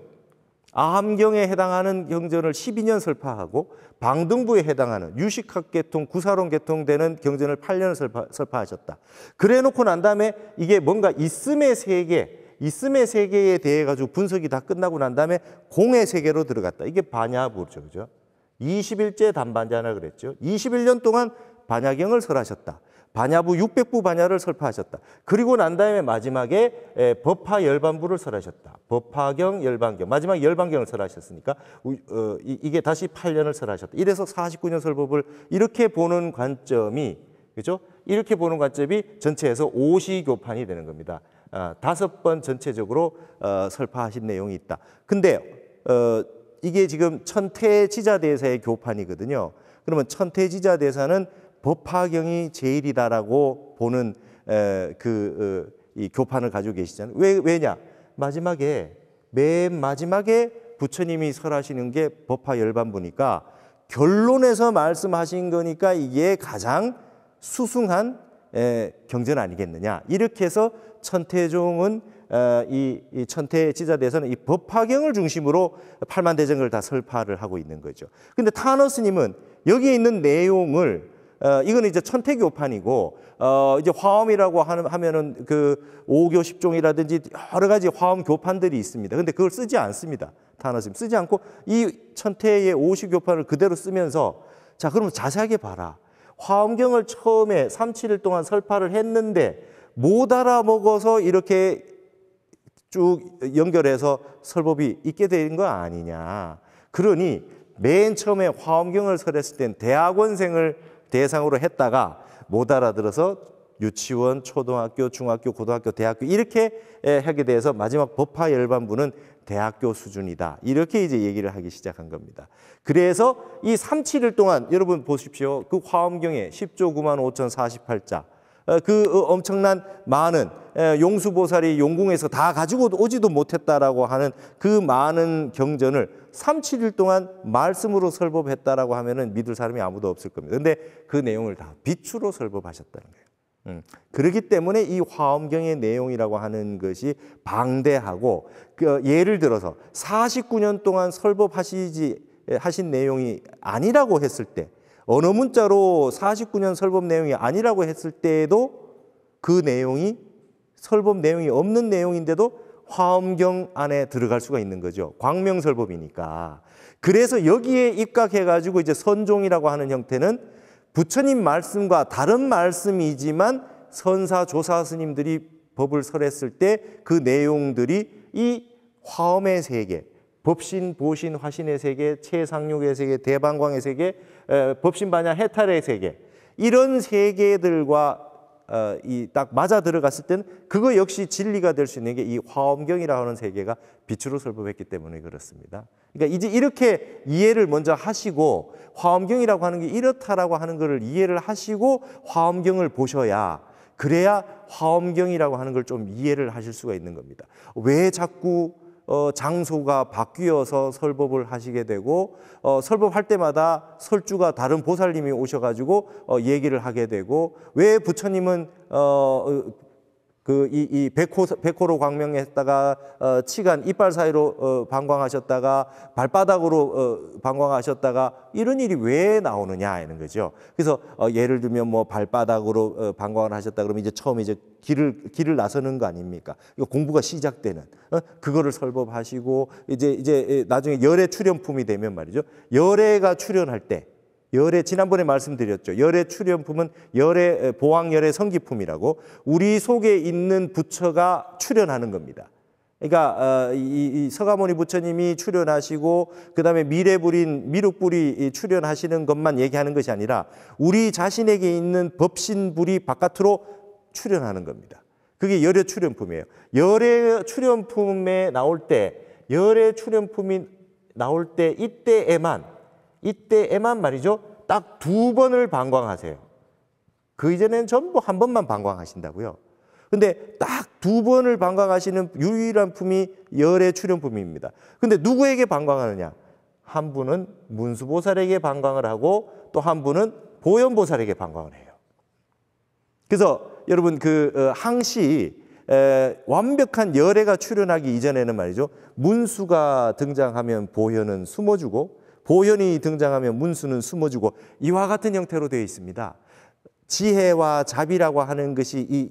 아함경에 해당하는 경전을 12년 설파하고 방등부에 해당하는 유식학 계통, 구사론 계통되는 경전을 8년을 설파하셨다. 그래 놓고 난 다음에 이게 뭔가 있음의 세계에 대해 가지고 분석이 다 끝나고 난 다음에 공의 세계로 들어갔다. 이게 반야부죠. 그죠? 20일째 단반자나 그랬죠. 21년 동안 반야경을 설하셨다. 반야부 600부 반야를 설파하셨다. 그리고 난 다음에 마지막에 법화 열반부를 설하셨다. 법화경, 열반경. 마지막 열반경을 설하셨으니까 이게 다시 8년을 설하셨다. 이래서 49년 설법을 이렇게 보는 관점이, 그죠? 이렇게 보는 관점이 전체에서 오시교판이 되는 겁니다. 5번 전체적으로 설파하신 내용이 있다. 근데 이게 지금 천태지자대사의 교판이거든요. 그러면 천태지자대사는 법화경이 제일이다라고 보는 이 교판을 가지고 계시잖아요. 왜냐? 맨 마지막에 부처님이 설하시는 게 법화 열반부니까 결론에서 말씀하신 거니까 이게 가장 수승한 경전 아니겠느냐. 이렇게 해서 천태종은 이 천태지자대에서는 이 법화경을 중심으로 팔만대정을 다 설파를 하고 있는 거죠. 근데 타너 스님은 여기에 있는 내용을 이거는 이제 천태교판이고 이제 화엄이라고 하면은 그 5교 10종이라든지 여러 가지 화엄 교판들이 있습니다. 근데 그걸 쓰지 않습니다. 타너 스님 쓰지 않고 이 천태의 50교판을 그대로 쓰면서 자, 그러면 자세하게 봐라. 화엄경을 처음에 3-7일 동안 설파를 했는데 못 알아먹어서 이렇게 쭉 연결해서 설법이 있게 된 거 아니냐. 그러니 맨 처음에 화엄경을 설했을 땐 대학원생을 대상으로 했다가 못 알아들어서 유치원, 초등학교, 중학교, 고등학교, 대학교 이렇게 하게 돼서 마지막 법화 열반부는 대학교 수준이다. 이렇게 이제 얘기를 하기 시작한 겁니다. 그래서 이 3-7일 동안 여러분 보십시오. 그 화엄경에 10조 95,048자 그 엄청난 많은 용수보살이 용궁에서 다 가지고 오지도 못했다라고 하는 그 많은 경전을 3-7일 동안 말씀으로 설법했다라고 하면은 믿을 사람이 아무도 없을 겁니다. 근데 그 내용을 다 비추로 설법하셨다는 거예요. 그렇기 때문에 이 화엄경의 내용이라고 하는 것이 방대하고 예를 들어서 49년 동안 하신 내용이 아니라고 했을 때 언어 문자로 49년 설법 내용이 아니라고 했을 때에도 그 내용이 설법 내용이 없는 내용인데도 화엄경 안에 들어갈 수가 있는 거죠. 광명설법이니까. 그래서 여기에 입각해가지고 이제 선종이라고 하는 형태는 부처님 말씀과 다른 말씀이지만 선사, 조사 스님들이 법을 설했을 때 그 내용들이 이 화엄의 세계, 법신, 보신, 화신의 세계, 최상륙의 세계, 대방광의 세계, 법신, 반야, 해탈의 세계 이런 세계들과 이 딱 맞아 들어갔을 때는 그거 역시 진리가 될 수 있는 게 이 화엄경이라고 하는 세계가 빛으로 설법했기 때문에 그렇습니다. 그러니까 이제 이렇게 이해를 먼저 하시고 화엄경이라고 하는 게 이렇다라고 하는 것을 이해를 하시고 화엄경을 보셔야 그래야 화엄경이라고 하는 걸 좀 이해를 하실 수가 있는 겁니다. 왜 자꾸 장소가 바뀌어서 설법을 하시게 되고 설법할 때마다 설주가 다른 보살님이 오셔가지고 얘기를 하게 되고 왜 부처님은 이 백호로 광명했다가 치간 이빨 사이로 방광하셨다가 발바닥으로 방광하셨다가 이런 일이 왜 나오느냐 이런 거죠. 그래서 예를 들면 뭐 발바닥으로 방광을 하셨다 그러면 이제 처음에 이제 길을 나서는 거 아닙니까? 이거 공부가 시작되는 그거를 설법하시고 이제 나중에 열의 출현품이 되면 말이죠. 열애가 출현할 때 열의 지난번에 말씀드렸죠. 열의 출현품은 열의 보왕열의 성기품이라고 우리 속에 있는 부처가 출현하는 겁니다. 그러니까 이 서가모니 부처님이 출현하시고 그다음에 미래불인 미륵불이 출현하시는 것만 얘기하는 것이 아니라 우리 자신에게 있는 법신불이 바깥으로 출현하는 겁니다. 그게 열의 출현품이에요. 열의 출현품에 나올 때 열의 출현품이 나올 때 이때에만 말이죠. 딱 2번을 방광하세요. 그 이전에는 전부 한 번만 방광하신다고요. 근데 딱 2번을 방광하시는 유일한 품이 열의 출현품입니다. 근데 누구에게 방광하느냐? 한 분은 문수보살에게 방광을 하고 또 한 분은 보현보살에게 방광을 해요. 그래서 여러분 항시 완벽한 열애가 출현하기 이전에는 말이죠. 문수가 등장하면 보현은 숨어주고 보현이 등장하면 문수는 숨어주고 이와 같은 형태로 되어 있습니다. 지혜와 자비라고 하는 것이 이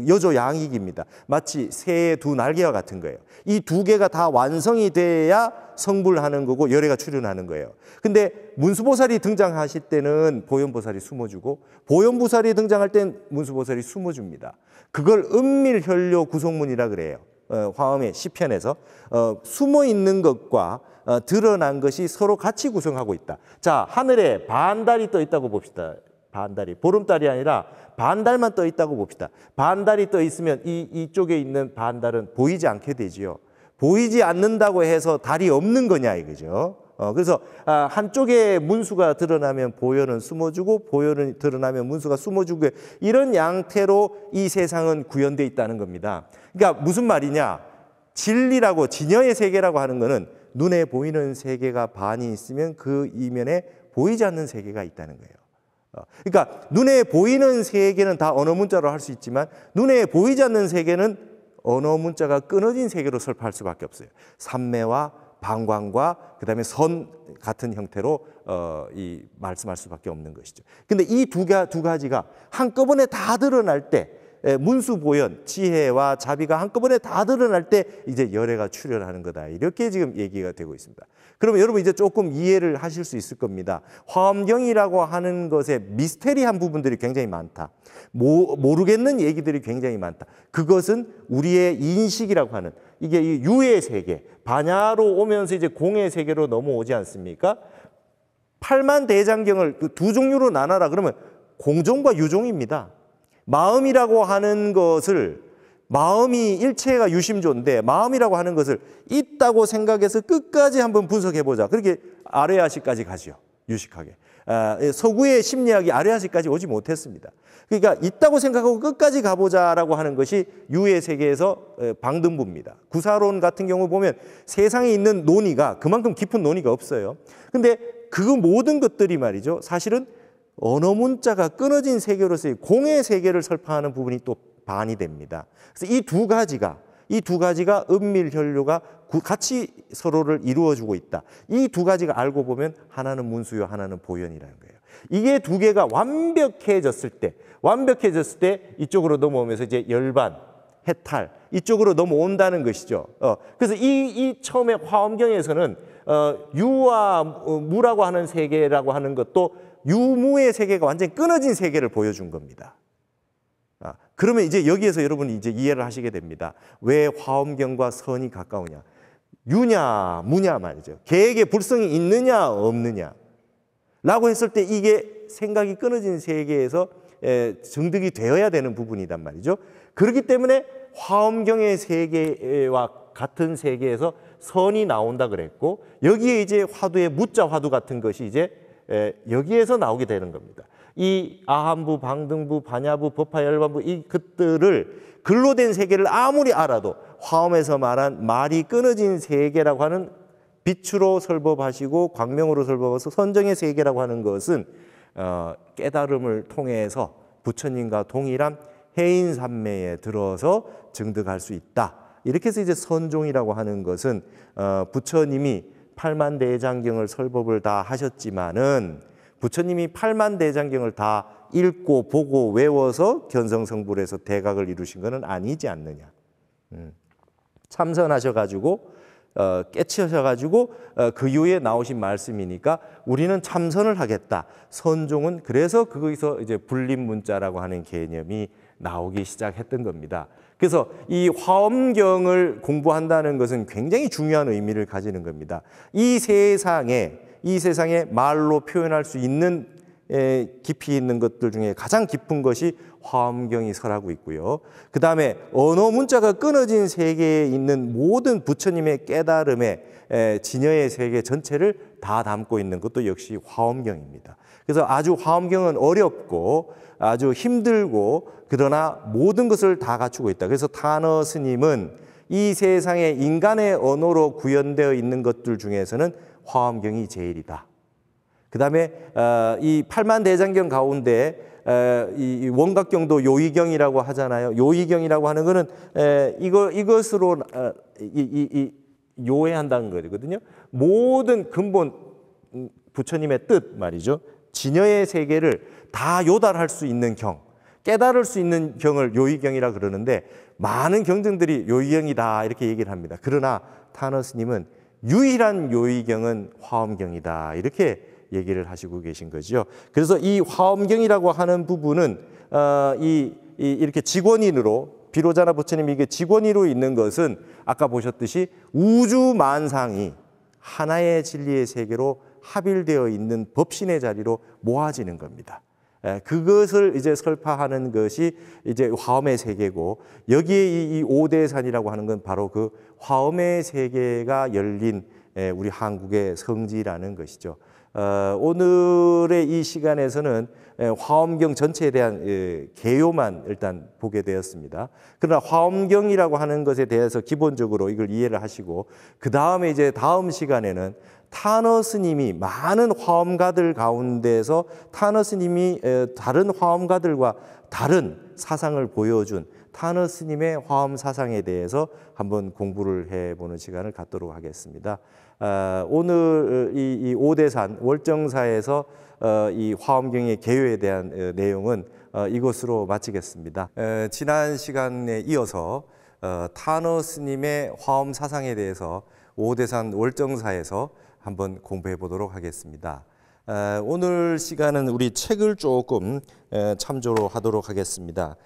여조양익입니다. 마치 새의 2 날개와 같은 거예요. 이 2개가 다 완성이 돼야 성불하는 거고 열애가 출현하는 거예요. 근데 문수보살이 등장하실 때는 보현보살이 숨어주고 보현보살이 등장할 땐 문수보살이 숨어줍니다. 그걸 은밀현료 구속문이라 그래요. 화엄의 시편에서 숨어 있는 것과 드러난 것이 서로 같이 구성하고 있다. 자, 하늘에 반달이 떠 있다고 봅시다. 반달이 보름달이 아니라 반달만 떠 있다고 봅시다. 반달이 떠 있으면 이쪽에 있는 반달은 보이지 않게 되지요. 보이지 않는다고 해서 달이 없는 거냐 이거죠. 그래서 한쪽에 문수가 드러나면 보혈은 숨어주고 보혈은 드러나면 문수가 숨어주고 이런 양태로 이 세상은 구현되어 있다는 겁니다. 그러니까 무슨 말이냐? 진리라고 진여의 세계라고 하는 거는 눈에 보이는 세계가 반이 있으면 그 이면에 보이지 않는 세계가 있다는 거예요. 그러니까 눈에 보이는 세계는 다 언어 문자로 할 수 있지만 눈에 보이지 않는 세계는 언어 문자가 끊어진 세계로 설파할 수밖에 없어요. 삼매와 방광과 그다음에 선 같은 형태로 이 말씀할 수밖에 없는 것이죠. 근데 이 두 가지가 한꺼번에 다 드러날 때 문수보현, 지혜와 자비가 한꺼번에 다 드러날 때 이제 열애가 출현하는 거다. 이렇게 지금 얘기가 되고 있습니다. 그러면 여러분 이제 조금 이해를 하실 수 있을 겁니다. 화엄경이라고 하는 것에 미스테리한 부분들이 굉장히 많다. 모르겠는 얘기들이 굉장히 많다. 그것은 우리의 인식이라고 하는 이게 이 유의 세계, 반야로 오면서 이제 공의 세계로 넘어오지 않습니까? 팔만대장경을 두 종류로 나눠라 그러면 공종과 유종입니다. 마음이라고 하는 것을 마음이 일체가 유심조인데 마음이라고 하는 것을 있다고 생각해서 끝까지 한번 분석해보자. 그렇게 아레아시까지 가죠. 유식하게. 서구의 심리학이 아레아시까지 오지 못했습니다. 그러니까 있다고 생각하고 끝까지 가보자라고 하는 것이 유의 세계에서 방등부입니다. 구사론 같은 경우 보면 세상에 있는 논의가 그만큼 깊은 논의가 없어요. 근데 그 모든 것들이 말이죠. 사실은 언어 문자가 끊어진 세계로서의 공의 세계를 설파하는 부분이 또 반이 됩니다. 그래서 이 두 가지가 은밀혈류가 같이 서로를 이루어주고 있다. 이 두 가지가 알고 보면 하나는 문수요, 하나는 보현이라는 거예요. 이게 두 개가 완벽해졌을 때 이쪽으로 넘어오면서 이제 열반, 해탈 이쪽으로 넘어온다는 것이죠. 그래서 이 처음에 화엄경에서는 유와 무라고 하는 세계라고 하는 것도 유무의 세계가 완전히 끊어진 세계를 보여준 겁니다. 그러면 이제 여기에서 여러분이 이제 이해를 하시게 됩니다. 왜 화엄경과 선이 가까우냐? 유냐, 무냐 말이죠. 계획에 불성이 있느냐, 없느냐. 라고 했을 때 이게 생각이 끊어진 세계에서 정득이 되어야 되는 부분이란 말이죠. 그렇기 때문에 화엄경의 세계와 같은 세계에서 선이 나온다 그랬고 여기에 이제 화두의 무자 화두 같은 것이 이제 여기에서 나오게 되는 겁니다. 이 아함부, 방등부, 반야부, 법화, 열반부 이 것들을 글로 된 세계를 아무리 알아도 화엄에서 말한 말이 끊어진 세계라고 하는 빛으로 설법하시고 광명으로 설법해서 선정의 세계라고 하는 것은 깨달음을 통해서 부처님과 동일한 해인삼매에 들어서 증득할 수 있다. 이렇게 해서 이제 선종이라고 하는 것은 부처님이 팔만대장경을 설법을 다 하셨지만은 부처님이 팔만대장경을 다 읽고 보고 외워서 견성성불에서 대각을 이루신 것은 아니지 않느냐. 참선하셔가지고 깨치셔가지고 그 이후에 나오신 말씀이니까 우리는 참선을 하겠다. 선종은 그래서 거기서 이제 불립문자라고 하는 개념이 나오기 시작했던 겁니다. 그래서 이 화엄경을 공부한다는 것은 굉장히 중요한 의미를 가지는 겁니다. 이 세상에 말로 표현할 수 있는 깊이 있는 것들 중에 가장 깊은 것이 화엄경이 설하고 있고요. 그 다음에 언어 문자가 끊어진 세계에 있는 모든 부처님의 깨달음의 진여의 세계 전체를 다 담고 있는 것도 역시 화엄경입니다. 그래서 아주 화엄경은 어렵고 아주 힘들고 그러나 모든 것을 다 갖추고 있다. 그래서 타너 스님은 이 세상에 인간의 언어로 구현되어 있는 것들 중에서는 화엄경이 제일이다. 그 다음에 이 팔만대장경 가운데 이 원각경도 요의경이라고 하잖아요. 요의경이라고 하는 거는 이것으로 요해한다는 거거든요. 모든 근본 부처님의 뜻 말이죠. 진여의 세계를 다 요달할 수 있는 경, 깨달을 수 있는 경을 요의경이라 그러는데 많은 경전들이 요의경이다 이렇게 얘기를 합니다. 그러나 타너 스님은 유일한 요의경은 화엄경이다 이렇게 얘기를 하시고 계신 거죠. 그래서 이 화엄경이라고 하는 부분은 이렇게 직원인으로 비로자나 부처님이 이게 직원인으로 있는 것은 아까 보셨듯이 우주 만상이 하나의 진리의 세계로 합일되어 있는 법신의 자리로 모아지는 겁니다. 그것을 이제 설파하는 것이 이제 화엄의 세계고 여기에 이 오대산이라고 하는 건 바로 그 화엄의 세계가 열린 우리 한국의 성지라는 것이죠. 오늘의 이 시간에서는 화엄경 전체에 대한 개요만 일단 보게 되었습니다. 그러나 화엄경이라고 하는 것에 대해서 기본적으로 이걸 이해를 하시고 그 다음에 이제 다음 시간에는 타너 스님이 많은 화엄가들 가운데서 타너 스님이 다른 화엄가들과 다른 사상을 보여준 타너 스님의 화엄 사상에 대해서 한번 공부를 해보는 시간을 갖도록 하겠습니다. 오늘 이 오대산 월정사에서 이 화엄경의 개요에 대한 내용은 이것으로 마치겠습니다. 지난 시간에 이어서 타너 스님의 화엄 사상에 대해서 오대산 월정사에서 한번 공부해 보도록 하겠습니다. 오늘 시간은 우리 책을 조금 참조로 하도록 하겠습니다.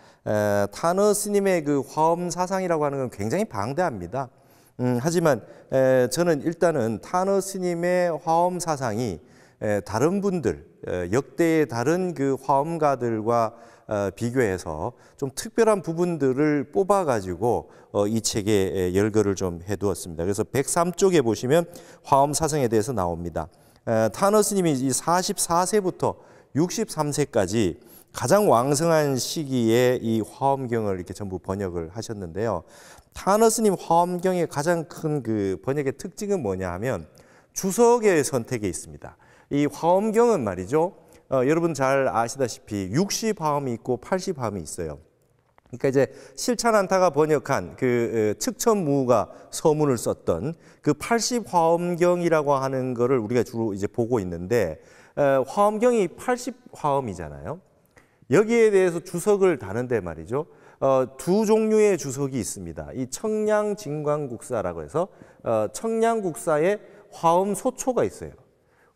타너 스님의 그 화엄 사상이라고 하는 건 굉장히 방대합니다. 하지만 저는 일단은 타너 스님의 화엄 사상이 다른 분들, 역대의 다른 그 화엄가들과 비교해서 좀 특별한 부분들을 뽑아가지고 이 책에 열거를 좀 해두었습니다. 그래서 103쪽에 보시면 화엄 사상에 대해서 나옵니다. 타너 스님이 44세부터 63세까지 가장 왕성한 시기에 이 화엄경을 이렇게 전부 번역을 하셨는데요. 타너 스님 화엄경의 가장 큰 그 번역의 특징은 뭐냐 하면 주석의 선택에 있습니다. 이 화엄경은 말이죠. 여러분 잘 아시다시피 60화음이 있고 80화음이 있어요. 그러니까 이제 실찬안타가 번역한 그 측천무가 서문을 썼던 그 80화엄경이라고 하는 거를 우리가 주로 이제 보고 있는데 화엄경이 80화음이잖아요. 여기에 대해서 주석을 다는데 말이죠. 두 종류의 주석이 있습니다. 이 청량진광국사라고 해서 청량국사에 화엄 소초가 있어요.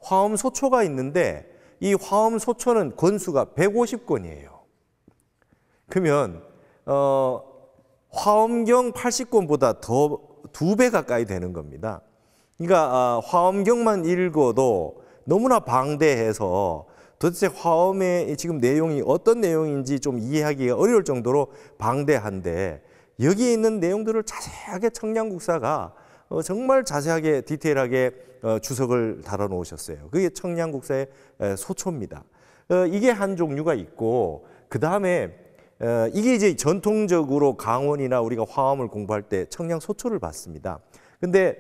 화엄 소초가 있는데 이 화엄 소초는 권수가 150권이에요. 그러면 화엄경 80권보다 더 2배 가까이 되는 겁니다. 그러니까 화엄경만 읽어도 너무나 방대해서 도대체 화엄의 지금 내용이 어떤 내용인지 좀 이해하기가 어려울 정도로 방대한데 여기에 있는 내용들을 자세하게 청량국사가 정말 자세하게 디테일하게 주석을 달아 놓으셨어요. 그게 청량국사의 소초입니다. 이게 한 종류가 있고 그 다음에 이게 이제 전통적으로 강원이나 우리가 화엄을 공부할 때 청량소초를 봤습니다. 근데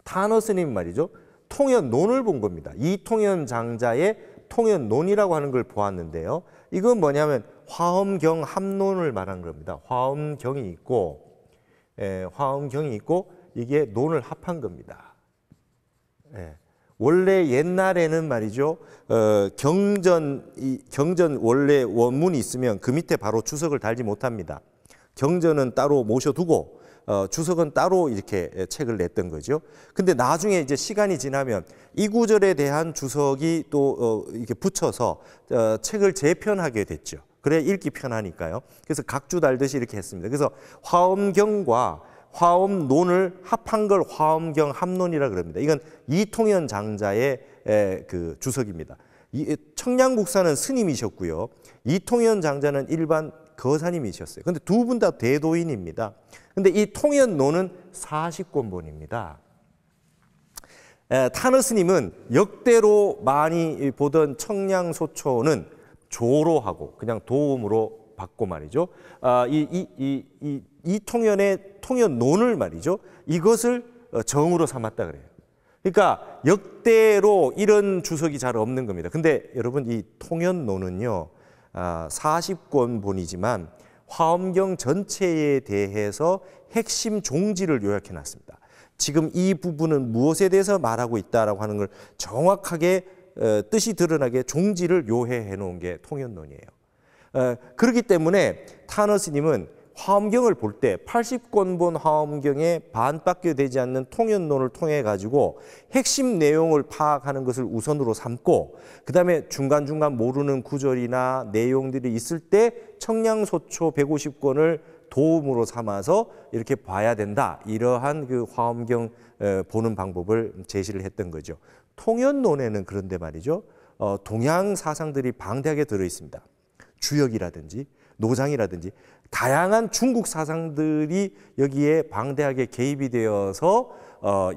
타너 스님 말이죠. 통연논을 본 겁니다. 이통연 장자의 통연논이라고 하는 걸 보았는데요. 이건 뭐냐면 화엄경 합론을 말한 겁니다. 화엄경이 있고 이게 논을 합한 겁니다. 원래 옛날에는 말이죠. 경전 원래 원문이 있으면 그 밑에 바로 주석을 달지 못합니다. 경전은 따로 모셔두고 주석은 따로 이렇게 책을 냈던 거죠. 근데 나중에 이제 시간이 지나면 이 구절에 대한 주석이 또 이렇게 붙여서 책을 재편하게 됐죠. 그래 읽기 편하니까요. 그래서 각주 달듯이 이렇게 했습니다. 그래서 화엄경과 화엄논을 합한 걸 화엄경 합론이라 그럽니다. 이건 이통연 장자의 그 주석입니다. 청량국사는 스님이셨고요. 이통연 장자는 일반 거사님이셨어요. 근데 두 분 다 대도인입니다. 근데 이 통연논은 40권본입니다. 타너 스님은 역대로 많이 보던 청량소초는 조로하고 그냥 도움으로 받고 말이죠. 이 통연의 통연논을 말이죠. 이것을 정으로 삼았다 그래요. 그러니까 역대로 이런 주석이 잘 없는 겁니다. 근데 여러분 이 통연논은요. 40권본이지만 화엄경 전체에 대해서 핵심 종지를 요약해 놨습니다. 지금 이 부분은 무엇에 대해서 말하고 있다라고 하는 걸 정확하게 뜻이 드러나게 종지를 요해해 놓은 게 통연논이에요. 그렇기 때문에 타너 스님은 화엄경을 볼 때 80권본 화엄경에 반밖에 되지 않는 통연논을 통해 가지고 핵심 내용을 파악하는 것을 우선으로 삼고 그 다음에 중간중간 모르는 구절이나 내용들이 있을 때 청량소초 150권을 도움으로 삼아서 이렇게 봐야 된다. 이러한 그 화엄경 보는 방법을 제시를 했던 거죠. 통연논에는 그런데 말이죠. 동양 사상들이 방대하게 들어 있습니다. 주역이라든지 노장이라든지 다양한 중국 사상들이 여기에 방대하게 개입이 되어서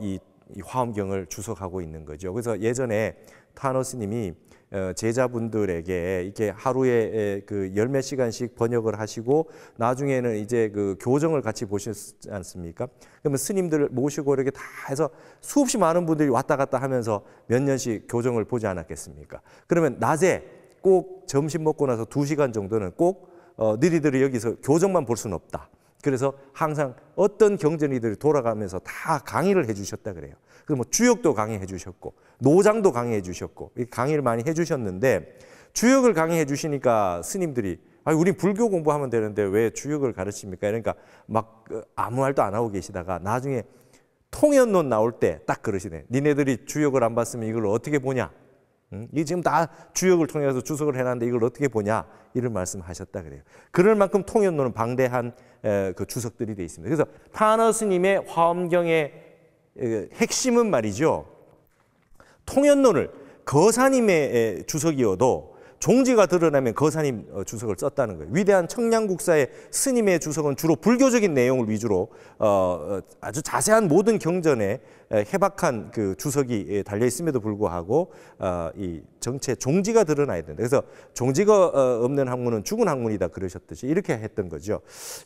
이 이 화엄경을 주석하고 있는 거죠. 그래서 예전에 타너 스님이 제자분들에게 이렇게 하루에 그 열 몇 시간씩 번역을 하시고 나중에는 이제 그 교정을 같이 보셨지 않습니까? 그러면 스님들 모시고 이렇게 다 해서 수없이 많은 분들이 왔다 갔다 하면서 몇 년씩 교정을 보지 않았겠습니까? 그러면 낮에 꼭 점심 먹고 나서 2시간 정도는 꼭 너희들이 여기서 교정만 볼 수는 없다. 그래서 항상 어떤 경전이들이 돌아가면서 다 강의를 해주셨다 그래요. 그래서 뭐 주역도 강의해 주셨고 노장도 강의해 주셨고 강의를 많이 해주셨는데 주역을 강의해 주시니까 스님들이 우린 불교 공부하면 되는데 왜 주역을 가르칩니까? 그러니까 막 아무 말도 안 하고 계시다가 나중에 통연론 나올 때 딱 그러시네. 니네들이 주역을 안 봤으면 이걸 어떻게 보냐? 이 지금 다 주역을 통해서 주석을 해놨는데 이걸 어떻게 보냐? 이런 말씀하셨다 그래요. 그럴 만큼 통연론은 방대한 그 주석들이 되어 있습니다. 그래서 타너 스님의 화엄경의 핵심은 말이죠. 통연론을 거사님의 주석이어도 종지가 드러나면 거사님 주석을 썼다는 거예요. 위대한 청량국사의 스님의 주석은 주로 불교적인 내용을 위주로 아주 자세한 모든 경전에 해박한 그 주석이 달려 있음에도 불구하고 이 정체 종지가 드러나야 된다. 그래서 종지가 없는 학문은 죽은 학문이다 그러셨듯이 이렇게 했던 거죠.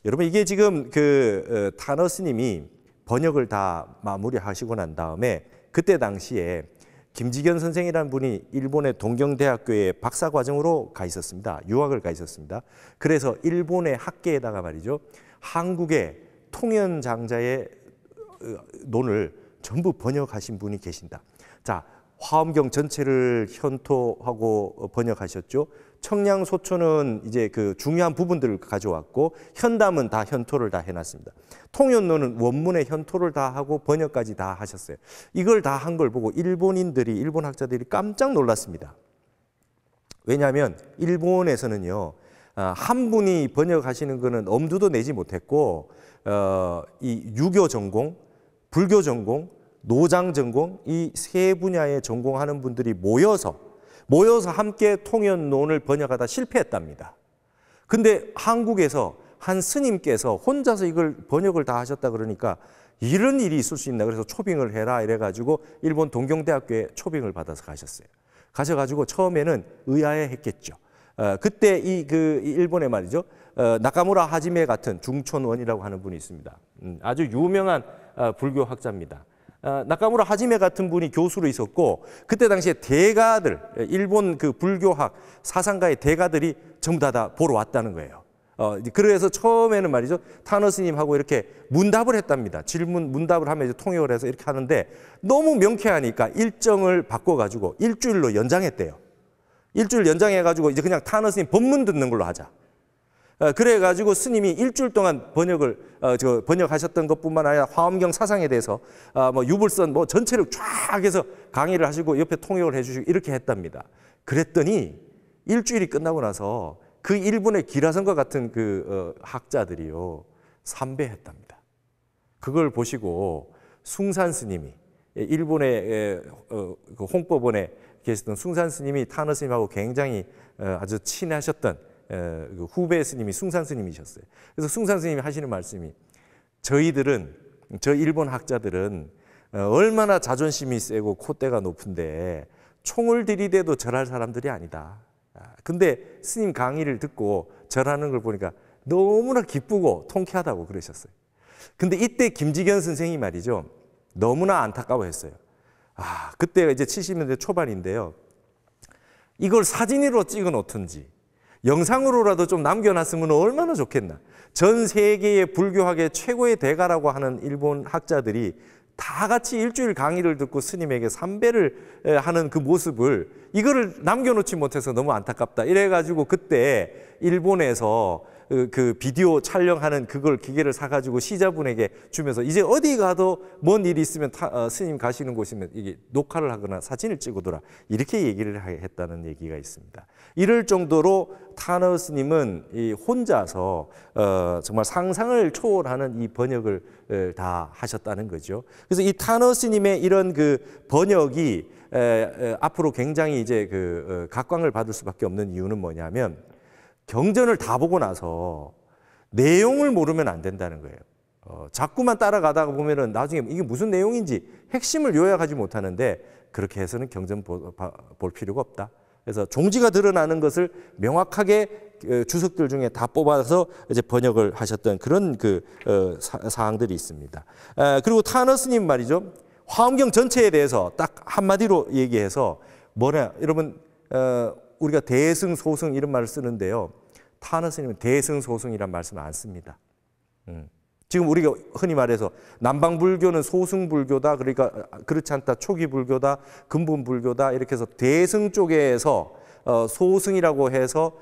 여러분 이게 지금 그 타너 스님이 번역을 다 마무리하시고 난 다음에 그때 당시에 김지견 선생이라는 분이 일본의 동경대학교에 박사과정으로 가 있었습니다. 유학을 가 있었습니다. 그래서 일본의 학계에다가 말이죠. 한국의 통연장자의 논을 전부 번역하신 분이 계신다. 자, 화엄경 전체를 현토하고 번역하셨죠. 청량소초는 이제 그 중요한 부분들을 가져왔고 현담은 다 현토를 다 해놨습니다. 통연론은 원문의 현토를 다 하고 번역까지 다 하셨어요. 이걸 다 한 걸 보고 일본 학자들이 깜짝 놀랐습니다. 왜냐하면 일본에서는요, 한 분이 번역하시는 거는 엄두도 내지 못했고 이 유교 전공, 불교 전공, 노장 전공 이 세 분야에 전공하는 분들이 모여서 함께 통연론을 번역하다 실패했답니다. 근데 한국에서 한 스님께서 혼자서 이걸 번역을 다 하셨다 그러니까 이런 일이 있을 수 있나 그래서 초빙을 해라 이래가지고 일본 동경대학교에 초빙을 받아서 가셨어요. 가셔가지고 처음에는 의아해했겠죠. 그때 이 일본에 말이죠. 나카무라 하지메 같은 중촌원이라고 하는 분이 있습니다. 아주 유명한 불교학자입니다. 나카무라 하지메 같은 분이 교수로 있었고 그때 당시에 대가들 일본 그 불교학 사상가의 대가들이 전부 다 보러 왔다는 거예요. 그래서 처음에는 말이죠 타너 스님하고 이렇게 문답을 했답니다. 문답을 하면 이제 통역을 해서 이렇게 하는데 너무 명쾌하니까 일정을 바꿔가지고 일주일로 연장했대요. 일주일 연장해가지고 이제 그냥 타너 스님 법문 듣는 걸로 하자. 그래가지고 스님이 일주일 동안 번역하셨던 것뿐만 아니라 화엄경 사상에 대해서 뭐 유불선 뭐 전체를 쫙 해서 강의를 하시고 옆에 통역을 해주시고 이렇게 했답니다. 그랬더니 일주일이 끝나고 나서 그 일본의 기라성과 같은 그 학자들이요 삼배했답니다. 그걸 보시고 숭산 스님이 일본의 그 홍법원에 계시던 숭산 스님이 타너 스님하고 굉장히 아주 친하셨던 그 후배 스님이 숭산 스님이셨어요. 그래서 숭산 스님이 하시는 말씀이 저 일본 학자들은 얼마나 자존심이 세고 콧대가 높은데 총을 들이대도 절할 사람들이 아니다. 근데 스님 강의를 듣고 절하는 걸 보니까 너무나 기쁘고 통쾌하다고 그러셨어요. 근데 이때 김지견 선생이 말이죠. 너무나 안타까워했어요. 그때가 이제 70년대 초반인데요. 이걸 사진으로 찍어 놓든지 영상으로라도 좀 남겨놨으면 얼마나 좋겠나. 전 세계의 불교학의 최고의 대가라고 하는 일본 학자들이 다 같이 일주일 강의를 듣고 스님에게 삼배를 하는 그 모습을 이거를 남겨놓지 못해서 너무 안타깝다. 이래가지고 그때 일본에서 그 비디오 촬영하는 그걸 기계를 사가지고 시자분에게 주면서 이제 어디 가도 뭔 일이 있으면 스님 가시는 곳이면 이게 녹화를 하거나 사진을 찍어둬라. 이렇게 얘기를 했다는 얘기가 있습니다. 이럴 정도로 타너 스님은 이 혼자서 정말 상상을 초월하는 이 번역을 다 하셨다는 거죠. 그래서 이 타너 스님의 이런 그 번역이 앞으로 굉장히 이제 그 각광을 받을 수밖에 없는 이유는 뭐냐면 경전을 다 보고 나서 내용을 모르면 안 된다는 거예요. 자꾸만 따라가다가 보면은 나중에 이게 무슨 내용인지 핵심을 요약하지 못하는데 그렇게 해서는 경전 볼 필요가 없다. 그래서 종지가 드러나는 것을 명확하게 주석들 중에 다 뽑아서 이제 번역을 하셨던 그런 사항들이 있습니다. 그리고 타너스님 말이죠. 화엄경 전체에 대해서 딱 한마디로 얘기해서 뭐냐, 여러분 우리가 대승, 소승 이런 말을 쓰는데요. 타너스님은 대승, 소승이란 말씀을 안 씁니다. 지금 우리가 흔히 말해서 남방불교는 소승불교다, 그러니까 그렇지 않다, 초기불교다, 근본불교다 이렇게 해서 대승 쪽에서 소승이라고 해서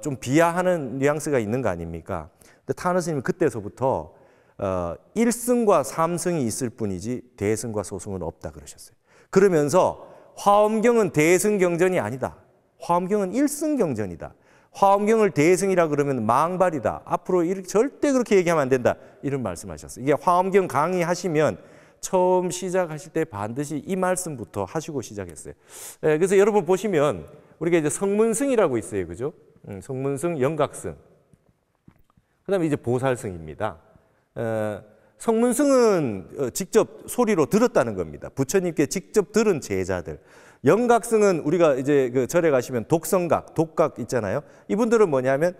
좀 비하하는 뉘앙스가 있는 거 아닙니까? 근데 타너스님은 그때서부터 1승과 3승이 있을 뿐이지 대승과 소승은 없다 그러셨어요. 그러면서 화엄경은 대승경전이 아니다. 화엄경은 1승경전이다. 화엄경을 대승이라 그러면 망발이다. 앞으로 이렇게 절대 그렇게 얘기하면 안 된다. 이런 말씀하셨어요. 이게 화엄경 강의하시면 처음 시작하실 때 반드시 이 말씀부터 하시고 시작했어요. 그래서 여러분 보시면 우리가 이제 성문승이라고 있어요. 그죠? 성문승, 영각승. 그 다음에 이제 보살승입니다. 성문승은 직접 소리로 들었다는 겁니다. 부처님께 직접 들은 제자들. 영각승은 우리가 이제 그 절에 가시면 독성각, 독각 있잖아요. 이분들은 뭐냐면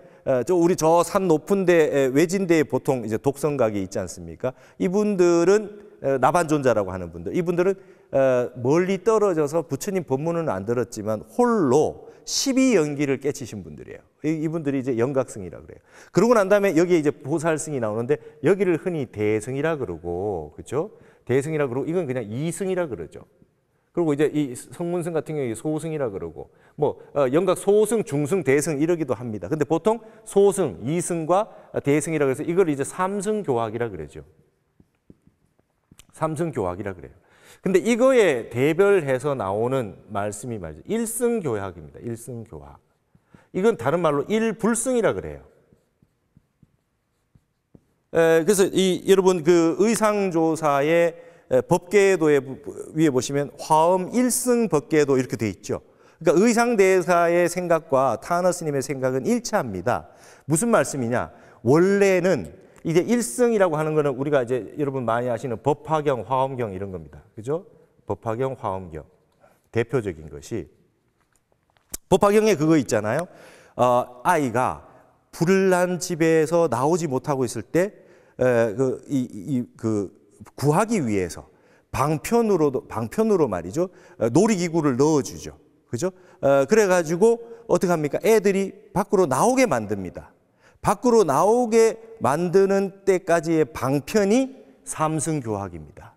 우리 저 산 높은 데 외진데에 보통 이제 독성각이 있지 않습니까? 이분들은 나반존자라고 하는 분들. 이분들은 멀리 떨어져서 부처님 법문은 안 들었지만 홀로 12연기를 깨치신 분들이에요. 이분들이 이제 영각승이라고 그래요. 그러고 난 다음에 여기에 이제 보살승이 나오는데 여기를 흔히 대승이라 그러고, 그렇죠? 대승이라 그러고 이건 그냥 이승이라 그러죠. 그리고 이제 이 성문승 같은 경우에 소승이라 그러고, 영각 소승, 중승, 대승 이러기도 합니다. 근데 보통 소승, 이승과 대승이라 그래서 이걸 이제 삼승교학이라 그러죠. 삼승교학이라 그래요. 근데 이거에 대별해서 나오는 말씀이 말이죠. 일승교학입니다. 일승교학. 이건 다른 말로 일불승이라 그래요. 그래서 여러분 그 의상조사의 법계도에 위에 보시면 화엄 일승 법계도 이렇게 돼 있죠. 그러니까 의상대사의 생각과 타너스님의 생각은 일치합니다. 무슨 말씀이냐? 원래는 이제 일승이라고 하는 거는 우리가 이제 여러분 많이 아시는 법화경, 화엄경 이런 겁니다. 그죠? 법화경, 화엄경. 대표적인 것이. 법화경에 그거 있잖아요. 아이가 불을 난 집에서 나오지 못하고 있을 때, 구하기 위해서 방편으로 말이죠. 놀이기구를 넣어주죠. 그죠? 그래가지고 어떻게 합니까? 애들이 밖으로 나오게 만듭니다. 밖으로 나오게 만드는 때까지의 방편이 삼승교학입니다.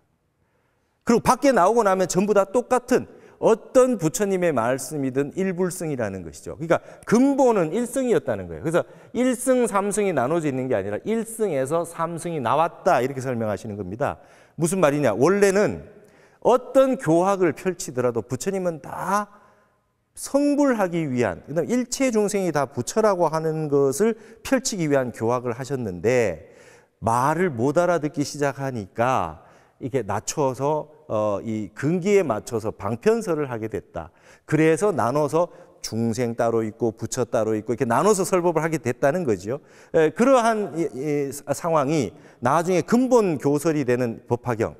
그리고 밖에 나오고 나면 전부 다 똑같은 어떤 부처님의 말씀이든 일불승이라는 것이죠. 그러니까 근본은 일승이었다는 거예요. 그래서 1승, 3승이 나눠져 있는 게 아니라 1승에서 3승이 나왔다 이렇게 설명하시는 겁니다. 무슨 말이냐? 원래는 어떤 교학을 펼치더라도 부처님은 다 성불하기 위한, 그다음 일체 중생이 다 부처라고 하는 것을 펼치기 위한 교학을 하셨는데 말을 못 알아듣기 시작하니까 이게 낮춰서 이 근기에 맞춰서 방편설을 하게 됐다. 그래서 나눠서 중생 따로 있고 부처 따로 있고 이렇게 나눠서 설법을 하게 됐다는 거죠. 그러한 상황이 나중에 근본 교설이 되는 법화경,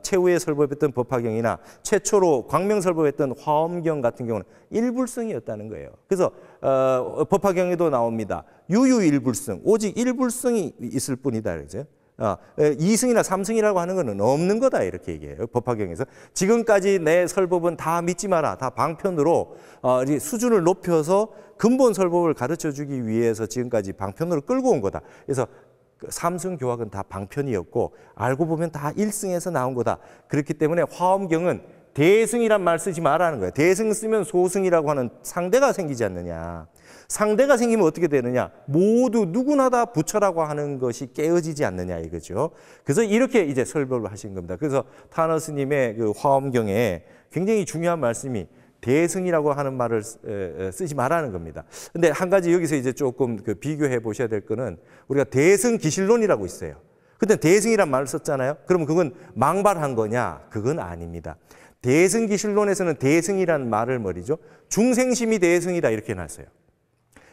최후에 설법했던 법화경이나 최초로 광명설법했던 화엄경 같은 경우는 일불승이었다는 거예요. 그래서 법화경에도 나옵니다. 유유일불승, 오직 일불승이 있을 뿐이다. 그러죠. 2승이나 3승이라고 하는 것은 없는 거다 이렇게 얘기해요. 법화경에서. 지금까지 내 설법은 다 믿지 마라. 다 방편으로 수준을 높여서 근본 설법을 가르쳐주기 위해서 지금까지 방편으로 끌고 온 거다. 그래서 삼승교학은 다 방편이었고 알고 보면 다 1승에서 나온 거다. 그렇기 때문에 화엄경은 대승이란 말 쓰지 말라는 거예요. 대승 쓰면 소승이라고 하는 상대가 생기지 않느냐. 상대가 생기면 어떻게 되느냐? 모두 누구나 다 부처라고 하는 것이 깨어지지 않느냐 이거죠. 그래서 이렇게 이제 설법을 하신 겁니다. 그래서 타너스님의 그 화엄경에 굉장히 중요한 말씀이 대승이라고 하는 말을 쓰지 말라는 겁니다. 근데 한 가지 여기서 이제 조금 비교해 보셔야 될 거는 우리가 대승 기실론이라고 있어요. 근데 대승이란 말을 썼잖아요. 그러면 그건 망발한 거냐? 그건 아닙니다. 대승 기실론에서는 대승이란 말을 말이죠. 중생심이 대승이다 이렇게 놨어요.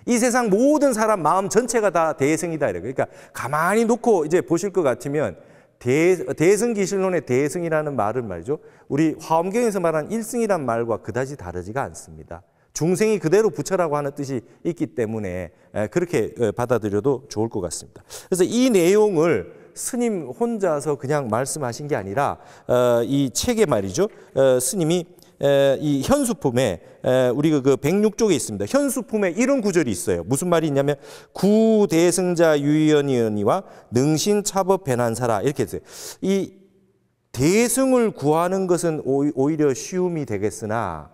이 세상 모든 사람 마음 전체가 다 대승이다. 그러니까 가만히 놓고 이제 보실 것 같으면 대승기실론의 대승이라는 말은 말이죠. 우리 화엄경에서 말하는 일승이란 말과 그다지 다르지가 않습니다. 중생이 그대로 부처라고 하는 뜻이 있기 때문에 그렇게 받아들여도 좋을 것 같습니다. 그래서 이 내용을 스님 혼자서 그냥 말씀하신 게 아니라 이 책에 말이죠. 스님이 이 현수품에 우리가 그 106쪽에 있습니다. 현수품에 이런 구절이 있어요. 무슨 말이 있냐면 구대승자 유의연이와 능신차법 배난사라 이렇게 했어요. 이 대승을 구하는 것은 오히려 쉬움이 되겠으나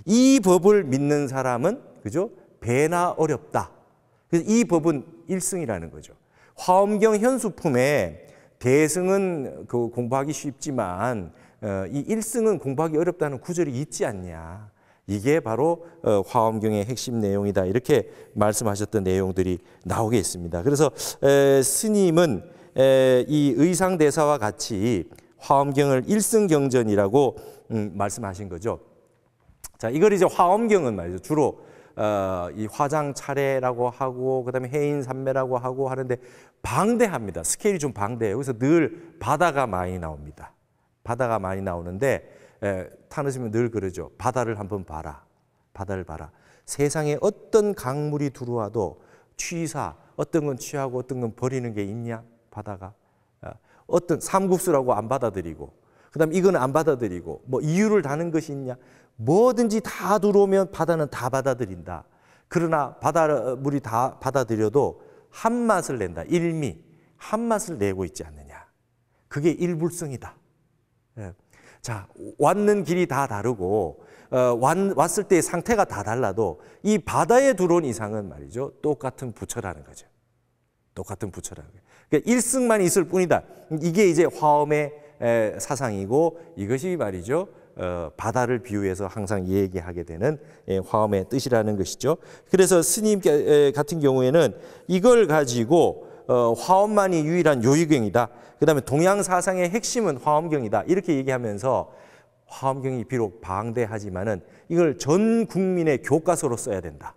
이 법을 믿는 사람은 그죠? 배나 어렵다. 그래서 이 법은 일승이라는 거죠. 화엄경 현수품에 대승은 그 공부하기 쉽지만 이 일승은 공부하기 어렵다는 구절이 있지 않냐. 이게 바로 화엄경의 핵심 내용이다. 이렇게 말씀하셨던 내용들이 나오게 있습니다. 그래서 스님은 이 의상대사와 같이 화엄경을 일승경전이라고 말씀하신 거죠. 자, 이걸 이제 화엄경은 말이죠. 주로 이 화장 차례라고 하고 그다음에 해인 삼매라고 하고 하는데 방대합니다. 스케일이 좀 방대해요. 그래서 늘 바다가 많이 나옵니다. 바다가 많이 나오는데 타노스님은 늘 그러죠. 바다를 한번 봐라. 바다를 봐라. 세상에 어떤 강물이 들어와도 취사, 어떤 건 취하고 어떤 건 버리는 게 있냐? 바다가. 어떤 삼국수라고 안 받아들이고 그다음에 이거는 안 받아들이고 뭐 이유를 다는 것이 있냐? 뭐든지 다 들어오면 바다는 다 받아들인다. 그러나 바닷물이 다 받아들여도 한 맛을 낸다. 일미, 한 맛을 내고 있지 않느냐. 그게 일불성이다. 자, 왔는 길이 다 다르고 왔을 때의 상태가 다 달라도 이 바다에 들어온 이상은 말이죠. 똑같은 부처라는 거죠. 똑같은 부처라는 거예요. 그러니까 일승만 있을 뿐이다. 이게 이제 화엄의 사상이고 이것이 말이죠. 바다를 비유해서 항상 얘기하게 되는 화엄의 뜻이라는 것이죠. 그래서 스님 같은 경우에는 이걸 가지고 화엄만이 유일한 요의경이다. 그 다음에 동양 사상의 핵심은 화엄경이다. 이렇게 얘기하면서 화엄경이 비록 방대하지만은 이걸 전 국민의 교과서로 써야 된다.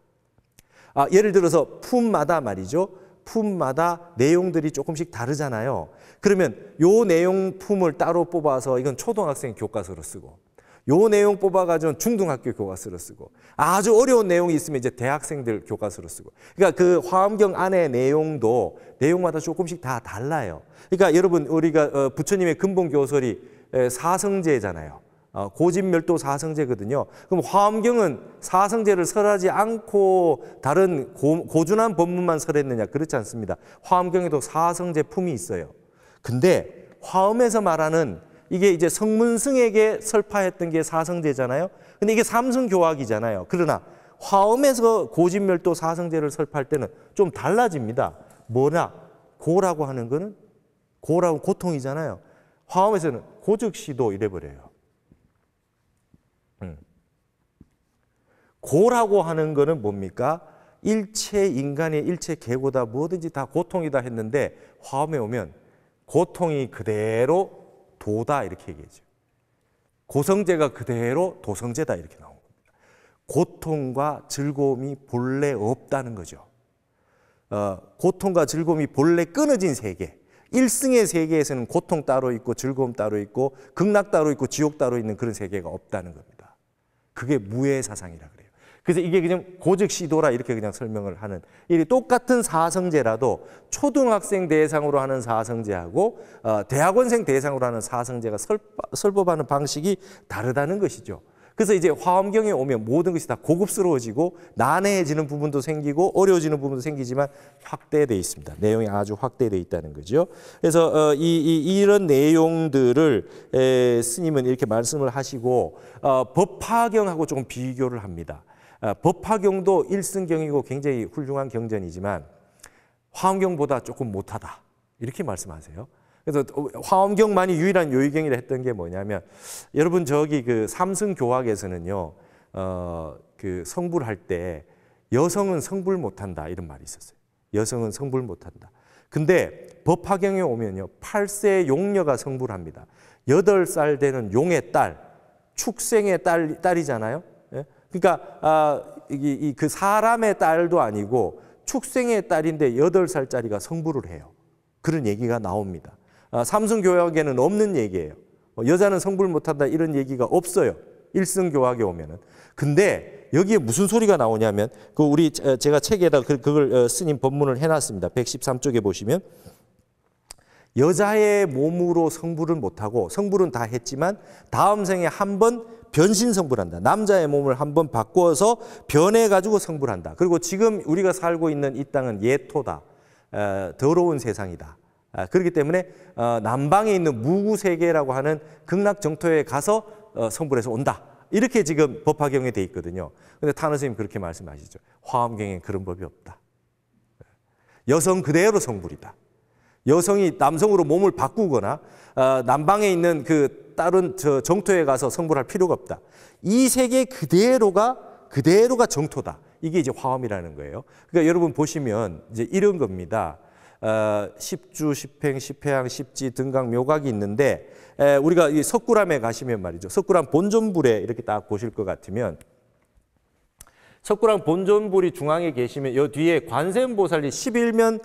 예를 들어서 품마다 말이죠. 품마다 내용들이 조금씩 다르잖아요. 그러면 요 내용 품을 따로 뽑아서 이건 초등학생 교과서로 쓰고 요 내용 뽑아가지고 중등학교 교과서로 쓰고 아주 어려운 내용이 있으면 이제 대학생들 교과서로 쓰고 그러니까 그 화엄경 안의 내용도 내용마다 조금씩 다 달라요. 그러니까 여러분 우리가 부처님의 근본 교설이 사성제잖아요. 고진멸도 사성제거든요. 그럼 화엄경은 사성제를 설하지 않고 다른 고준한 법문만 설했느냐? 그렇지 않습니다. 화엄경에도 사성제 품이 있어요. 근데 화엄에서 말하는 이게 이제 성문승에게 설파했던 게 사성제잖아요. 근데 이게 삼승교학이잖아요. 그러나 화엄에서 고진멸도 사성제를 설파할 때는 좀 달라집니다. 뭐냐? 고라고 하는 거는 고라고 고통이잖아요. 화엄에서는 고즉시도 이래버려요. 고라고 하는 거는 뭡니까? 일체 인간의 일체 계고다 뭐든지 다 고통이다 했는데 화엄에 오면 고통이 그대로 도다 이렇게 얘기하죠. 고성제가 그대로 도성제다 이렇게 나온 겁니다. 고통과 즐거움이 본래 없다는 거죠. 고통과 즐거움이 본래 끊어진 세계. 일승의 세계에서는 고통 따로 있고 즐거움 따로 있고 극락 따로 있고 지옥 따로 있는 그런 세계가 없다는 겁니다. 그게 무의 사상이라 그래요. 그래서 이게 그냥 고즉시도라 이렇게 그냥 설명을 하는 이 똑같은 사성제라도 초등학생 대상으로 하는 사성제하고 대학원생 대상으로 하는 사성제가 설법하는 방식이 다르다는 것이죠. 그래서 이제 화엄경에 오면 모든 것이 다 고급스러워지고 난해해지는 부분도 생기고 어려워지는 부분도 생기지만 확대되어 있습니다. 내용이 아주 확대되어 있다는 거죠. 그래서 이런 내용들을 스님은 이렇게 말씀을 하시고 법화경하고 조금 비교를 합니다. 법화경도 일승경이고 굉장히 훌륭한 경전이지만 화엄경보다 조금 못하다 이렇게 말씀하세요. 그래서 화엄경만이 유일한 요의경이라 했던 게 뭐냐면 여러분 저기 그 삼승교학에서는요 그 성불할 때 여성은 성불 못한다 이런 말이 있었어요. 여성은 성불 못한다. 근데 법화경에 오면요 8세 용녀가 성불합니다. 8살 되는 용의 딸 축생의 딸이잖아요. 그러니까 그 사람의 딸도 아니고 축생의 딸인데 8살짜리가 성불을 해요. 그런 얘기가 나옵니다. 삼성교학에는 없는 얘기예요. 여자는 성불 못한다 이런 얘기가 없어요. 일성교학에 오면은. 근데 여기에 무슨 소리가 나오냐면 제가 책에다 그걸 스님 법문을 해놨습니다. 113쪽에 보시면 여자의 몸으로 성불은 못하고 성불은 다 했지만 다음 생에 한 번 변신 성불한다. 남자의 몸을 한번 바꿔서 변해가지고 성불한다. 그리고 지금 우리가 살고 있는 이 땅은 예토다. 더러운 세상이다. 그렇기 때문에 남방에 있는 무구세계라고 하는 극락정토에 가서 성불해서 온다. 이렇게 지금 법화경에 돼 있거든요. 근데 탄원 스님 그렇게 말씀하시죠. 화엄경에 그런 법이 없다. 여성 그대로 성불이다. 여성이 남성으로 몸을 바꾸거나 남방에 있는 그 다른 정토에 가서 성불할 필요가 없다. 이 세계 그대로가 정토다. 이게 이제 화엄이라는 거예요. 그러니까 여러분 보시면 이제 이런 겁니다. 십주, 십행, 십회양, 십지, 등각, 묘각이 있는데 우리가 이 석굴암에 가시면 말이죠. 석굴암 본존불에 이렇게 딱 보실 것 같으면 석굴암 본존불이 중앙에 계시면 이 뒤에 관세음보살님 11면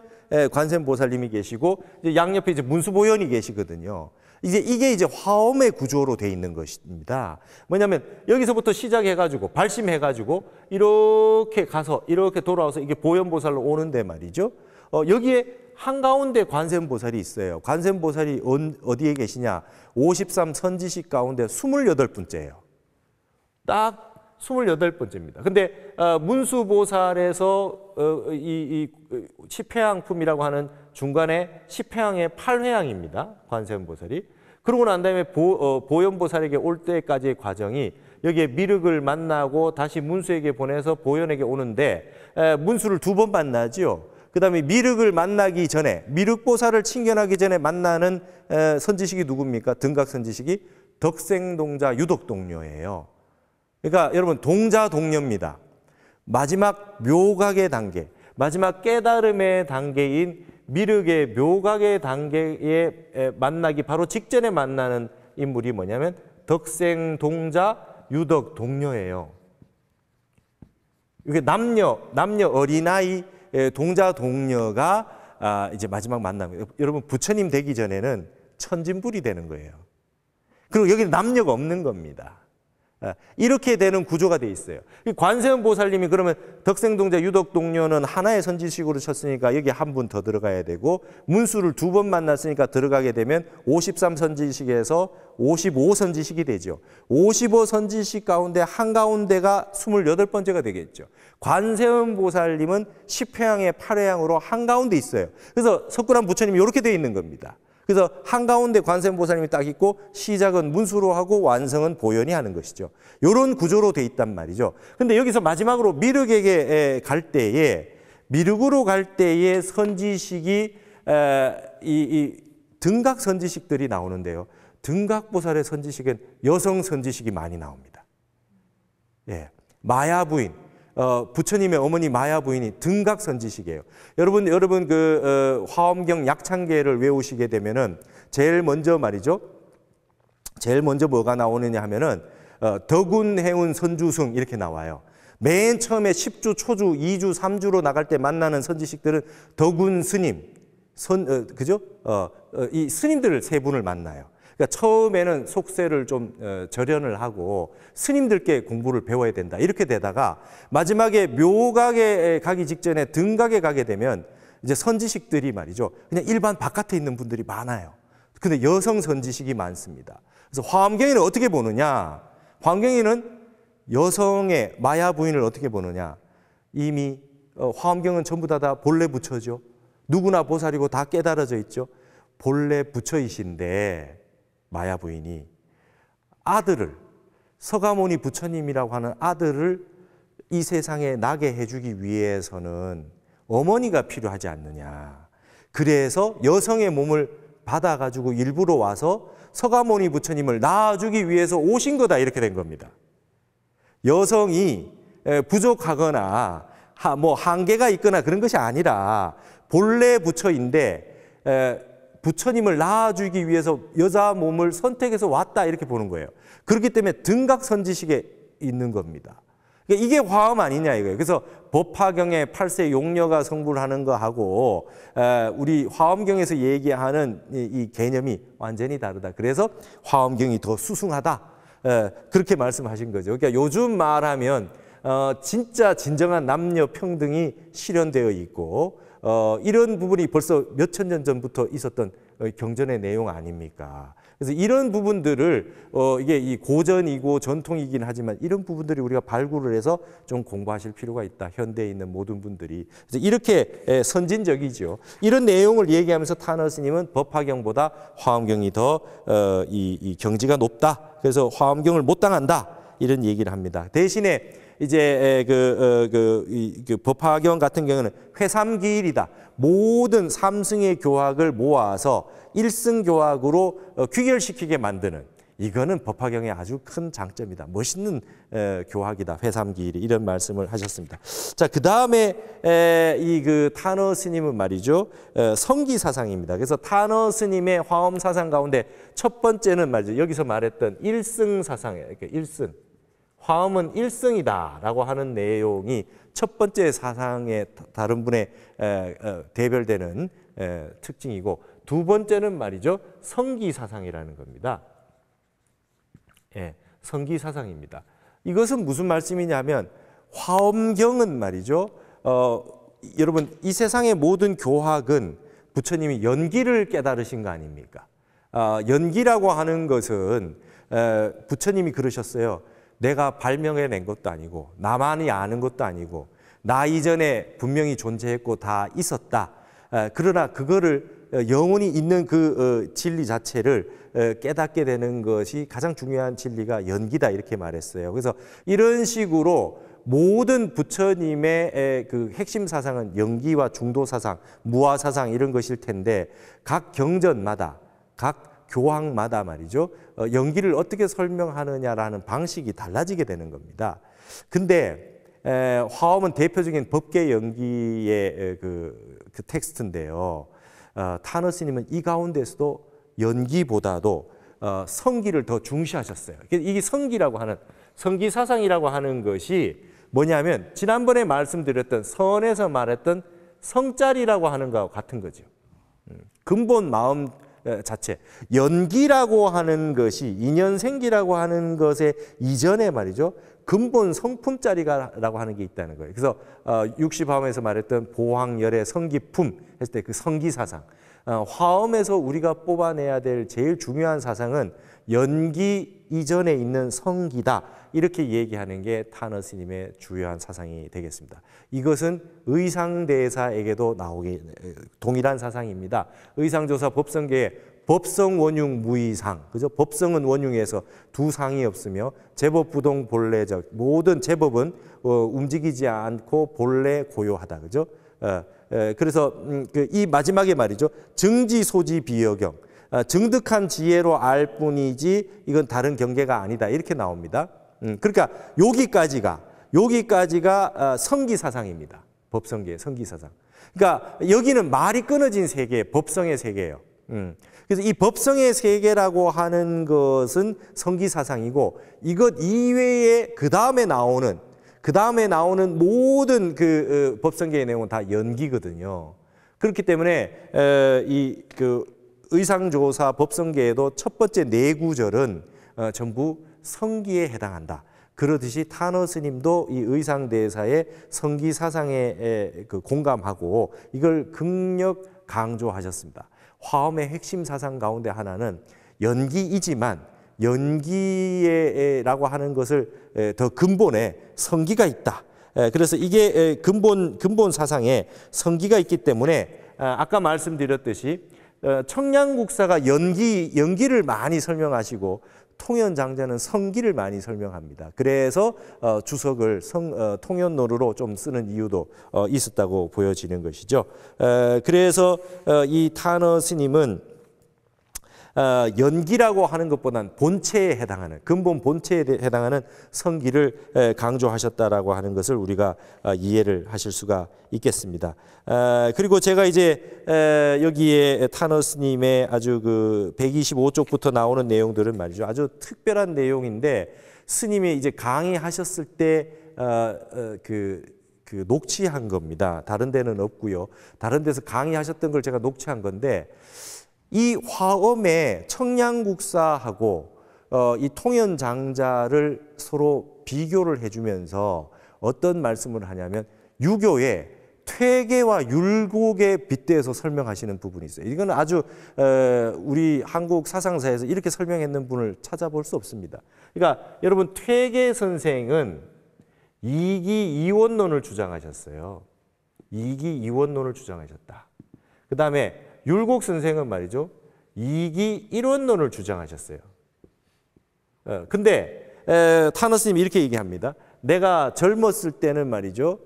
관세음보살님이 계시고 이제 양옆에 이제 문수보현이 계시거든요. 이게 이제 화엄의 구조로 돼 있는 것입니다. 뭐냐면 여기서부터 시작해가지고 발심해가지고 이렇게 가서 이렇게 돌아와서 이게 보현보살로 오는데 말이죠. 여기에 한가운데 관세음보살이 있어요. 관세음보살이 어디에 계시냐? 53 선지식 가운데 28번째예요. 딱 28번째입니다. 근데 문수보살에서 이 10회양품이라고 하는 중간에 10회양의 8회양입니다. 관세음보살이. 그러고 난 다음에 보현보살에게 올 때까지의 과정이 여기에 미륵을 만나고 다시 문수에게 보내서 보현에게 오는데 문수를 2번 만나죠. 그 다음에 미륵을 만나기 전에 미륵보살을 친견하기 전에 만나는 선지식이 누굽니까? 등각선지식이 덕생동자 유덕동료예요. 그러니까 여러분 동자동녀입니다. 마지막 묘각의 단계, 마지막 깨달음의 단계인 미륵의 묘각의 단계에 만나기 바로 직전에 만나는 인물이 뭐냐면 덕생동자 유덕동녀예요. 이게 남녀 어린아이 동자 동녀가 이제 마지막 만남. 여러분 부처님 되기 전에는 천진불이 되는 거예요. 그리고 여기는 남녀가 없는 겁니다. 이렇게 되는 구조가 돼 있어요. 관세음보살님이 그러면 덕생동자 유덕동녀는 하나의 선지식으로 쳤으니까 여기 한 분 더 들어가야 되고 문수를 2번 만났으니까 들어가게 되면 53선지식에서 55선지식이 되죠. 55선지식 가운데 한가운데가 28번째가 되겠죠. 관세음보살님은 10회양의 8회양으로 한가운데 있어요. 그래서 석굴암 부처님이 이렇게 되어 있는 겁니다. 그래서 한가운데 관세음보살님이 딱 있고 시작은 문수로 하고 완성은 보현이 하는 것이죠. 이런 구조로 돼 있단 말이죠. 근데 여기서 마지막으로 미륵에게 갈 때에 미륵으로 갈 때의 선지식이 이 등각 선지식들이 나오는데요. 등각보살의 선지식은 여성 선지식이 많이 나옵니다. 예, 마야 부인. 부처님의 어머니 마야 부인이 등각 선지식이에요. 여러분 그 화엄경 약창계를 외우시게 되면은 제일 먼저 말이죠. 제일 먼저 뭐가 나오느냐 하면은 덕운 해운 선주승 이렇게 나와요. 맨 처음에 10주, 초주, 2주, 3주로 나갈 때 만나는 선지식들은 덕운 스님, 그죠? 이 스님들 세 분을 만나요. 그러니까 처음에는 속세를 좀 절연을 하고 스님들께 공부를 배워야 된다. 이렇게 되다가 마지막에 묘각에 가기 직전에 등각에 가게 되면 이제 선지식들이 말이죠. 그냥 일반 바깥에 있는 분들이 많아요. 근데 여성 선지식이 많습니다. 그래서 화엄경에는 어떻게 보느냐? 화엄경에는 여성의 마야 부인을 어떻게 보느냐? 이미 화엄경은 전부 다 본래 부처죠. 누구나 보살이고 다 깨달아져 있죠. 본래 부처이신데 마야 부인이 아들을 서가모니 부처님이라고 하는 아들을 이 세상에 나게 해주기 위해서는 어머니가 필요하지 않느냐. 그래서 여성의 몸을 받아가지고 일부러 와서 서가모니 부처님을 낳아주기 위해서 오신 거다 이렇게 된 겁니다. 여성이 부족하거나 뭐 한계가 있거나 그런 것이 아니라 본래 부처인데 부처님을 낳아주기 위해서 여자 몸을 선택해서 왔다 이렇게 보는 거예요. 그렇기 때문에 등각 선지식에 있는 겁니다. 그러니까 이게 화엄 아니냐 이거예요. 그래서 법화경에 8세 용녀가 성불하는 거하고 우리 화엄경에서 얘기하는 이 개념이 완전히 다르다. 그래서 화엄경이 더 수승하다. 그렇게 말씀하신 거죠. 그러니까 요즘 말하면 진짜 진정한 남녀 평등이 실현되어 있고 이런 부분이 벌써 몇천 년 전부터 있었던 경전의 내용 아닙니까? 그래서 이런 부분들을 이게 이 고전이고 전통이긴 하지만 이런 부분들이 우리가 발굴을 해서 좀 공부하실 필요가 있다. 현대에 있는 모든 분들이. 그래서 이렇게 선진적이죠. 이런 내용을 얘기하면서 타너 스님은 법화경보다 화엄경이 더 이 경지가 높다. 그래서 화엄경을 못 당한다. 이런 얘기를 합니다. 대신에 이제 그 법화경 같은 경우는 회삼기일이다. 모든 삼승의 교학을 모아서 일승교학으로 귀결시키게 만드는 이거는 법화경의 아주 큰 장점이다. 멋있는 교학이다. 회삼기일이 이런 말씀을 하셨습니다. 자, 그 다음에 이 그 타너 스님은 말이죠. 성기 사상입니다. 그래서 타너 스님의 화엄 사상 가운데 첫 번째는 말이죠. 여기서 말했던 일승 사상이에요. 그러니까 일승. 화엄은 일승이다라고 하는 내용이 첫 번째 사상의 다른 분의 대별되는 특징이고 두 번째는 말이죠. 성기 사상이라는 겁니다. 예, 성기 사상입니다. 이것은 무슨 말씀이냐면 화엄경은 말이죠. 여러분 이 세상의 모든 교학은 부처님이 연기를 깨달으신 거 아닙니까? 연기라고 하는 것은 부처님이 그러셨어요. 내가 발명해낸 것도 아니고 나만이 아는 것도 아니고 나 이전에 분명히 존재했고 다 있었다. 그러나 그거를 영원히 있는 그 진리 자체를 깨닫게 되는 것이 가장 중요한 진리가 연기다 이렇게 말했어요. 그래서 이런 식으로 모든 부처님의 그 핵심 사상은 연기와 중도 사상, 무아 사상 이런 것일 텐데 각 경전마다 각 교황마다 말이죠. 연기를 어떻게 설명하느냐라는 방식이 달라지게 되는 겁니다. 근데 화엄은 대표적인 법계 연기의 그 텍스트인데요. 타너 스님은 이 가운데서도 연기보다도 성기를 더 중시하셨어요. 이게 성기라고 하는 성기 사상이라고 하는 것이 뭐냐면 지난번에 말씀드렸던 선에서 말했던 성짜리라고 하는 것과 같은 거죠. 근본 마음 자체. 연기라고 하는 것이 인연생기라고 하는 것의 이전에 말이죠. 근본 성품짜리라고 하는 게 있다는 거예요. 그래서 육시화엄에서 말했던 보황열의 성기품 했을 때 그 성기사상. 화엄에서 우리가 뽑아내야 될 제일 중요한 사상은 연기 이전에 있는 성기다. 이렇게 얘기하는 게 타너 스님의 주요한 사상이 되겠습니다. 이것은 의상대사에게도 나오게 동일한 사상입니다. 의상조사 법성계에 법성원융 무의상, 그죠? 법성은 원융에서 두 상이 없으며 제법 부동 본래적 모든 제법은 움직이지 않고 본래 고요하다, 그죠? 그래서 이 마지막에 말이죠. 증지 소지 비여경, 증득한 지혜로 알 뿐이지 이건 다른 경계가 아니다 이렇게 나옵니다. 그러니까 여기까지가 성기 사상입니다. 법성계의 성기 사상. 그러니까 여기는 말이 끊어진 세계, 법성의 세계예요. 그래서 이 법성의 세계라고 하는 것은 성기 사상이고 이것 이외에 그 다음에 나오는 모든 그 법성계의 내용은 다 연기거든요. 그렇기 때문에 이 그 의상조사 법성계에도 첫 번째 네 구절은 전부 성기에 해당한다. 그러듯이 타너 스님도 이 의상대사의 성기 사상에 공감하고 이걸 극력 강조하셨습니다. 화엄의 핵심 사상 가운데 하나는 연기이지만 연기라고 하는 것을 더 근본에 성기가 있다. 그래서 이게 근본 사상에 성기가 있기 때문에 아까 말씀드렸듯이 청량국사가 연기를 많이 설명하시고 통연장자는 성기를 많이 설명합니다. 그래서 주석을 통연노루로 좀 쓰는 이유도 있었다고 보여지는 것이죠. 그래서 이 타너 스님은 연기라고 하는 것보다는 본체에 해당하는 근본 본체에 해당하는 성기를 강조하셨다라고 하는 것을 우리가 이해를 하실 수가 있겠습니다. 그리고 제가 이제 여기에 타너 스님의 아주 그 125쪽부터 나오는 내용들은 말이죠. 아주 특별한 내용인데 스님이 이제 강의하셨을 때 그 녹취한 겁니다. 다른 데는 없고요. 다른 데서 강의하셨던 걸 제가 녹취한 건데 이 화엄에 청량국사하고 이 통연장자를 서로 비교를 해주면서 어떤 말씀을 하냐면 유교의 퇴계와 율곡에 빗대어서 설명하시는 부분이 있어요. 이건 아주 우리 한국 사상사에서 이렇게 설명했는 분을 찾아볼 수 없습니다. 그러니까 여러분 퇴계 선생은 이기이원론을 주장하셨어요. 이기이원론을 주장하셨다. 그 다음에 율곡 선생은 말이죠. 이기일원론을 주장하셨어요. 근데 타너 스님이 이렇게 얘기합니다. 내가 젊었을 때는 말이죠.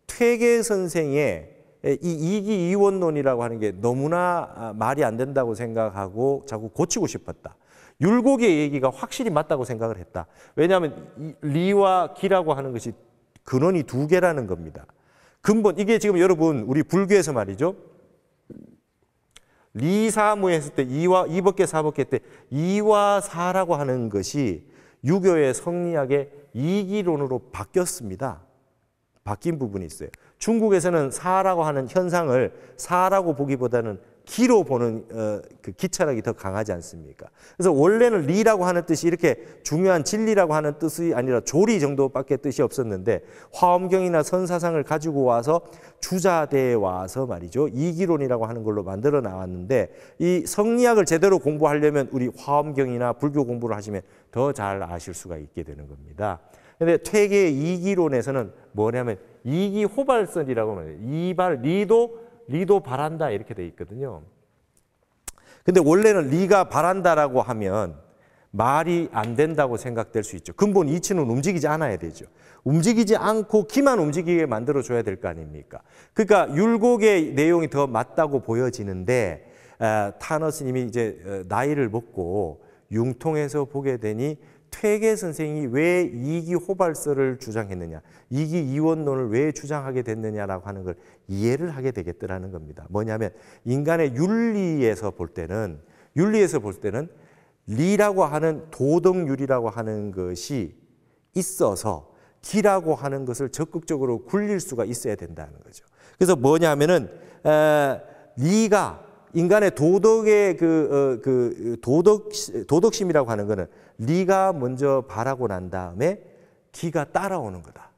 퇴계 선생의 이 이기이원론이라고 하는 게 너무나 말이 안 된다고 생각하고 자꾸 고치고 싶었다. 율곡의 얘기가 확실히 맞다고 생각을 했다. 왜냐하면 리와 기라고 하는 것이 근원이 두 개라는 겁니다. 근본 이게 지금 여러분 우리 불교에서 말이죠. 리사무 했을 때 이법계 사법계 때 이와 사라고 하는 것이 유교의 성리학의 이기론으로 바뀌었습니다. 바뀐 부분이 있어요. 중국에서는 사라고 하는 현상을 사라고 보기보다는 기로 보는 그 기철학이 더 강하지 않습니까? 그래서 원래는 리라고 하는 뜻이 이렇게 중요한 진리라고 하는 뜻이 아니라 조리 정도밖에 뜻이 없었는데 화엄경이나 선사상을 가지고 와서 주자대에 와서 말이죠. 이기론이라고 하는 걸로 만들어 나왔는데 이 성리학을 제대로 공부하려면 우리 화엄경이나 불교 공부를 하시면 더 잘 아실 수가 있게 되는 겁니다. 근데 퇴계의 이기론에서는 뭐냐면 이기호발설이라고 말해요. 이발 리도 바란다 이렇게 돼 있거든요. 근데 원래는 리가 바란다라고 하면 말이 안 된다고 생각될 수 있죠. 근본 이치는 움직이지 않아야 되죠. 움직이지 않고 기만 움직이게 만들어줘야 될 거 아닙니까? 그러니까 율곡의 내용이 더 맞다고 보여지는데 타너 스님이 이제 나이를 먹고 융통해서 보게 되니 퇴계 선생이 왜 이기호발설을 주장했느냐, 이기이원론을 왜 주장하게 됐느냐라고 하는 걸 이해를 하게 되겠더라는 겁니다. 뭐냐면 인간의 윤리에서 볼 때는 리라고 하는 도덕률이라고 하는 것이 있어서 기라고 하는 것을 적극적으로 굴릴 수가 있어야 된다는 거죠. 그래서 뭐냐면은 리가 인간의 도덕의 도덕심이라고 하는 것은 리가 먼저 바라고 난 다음에 기가 따라오는 거다.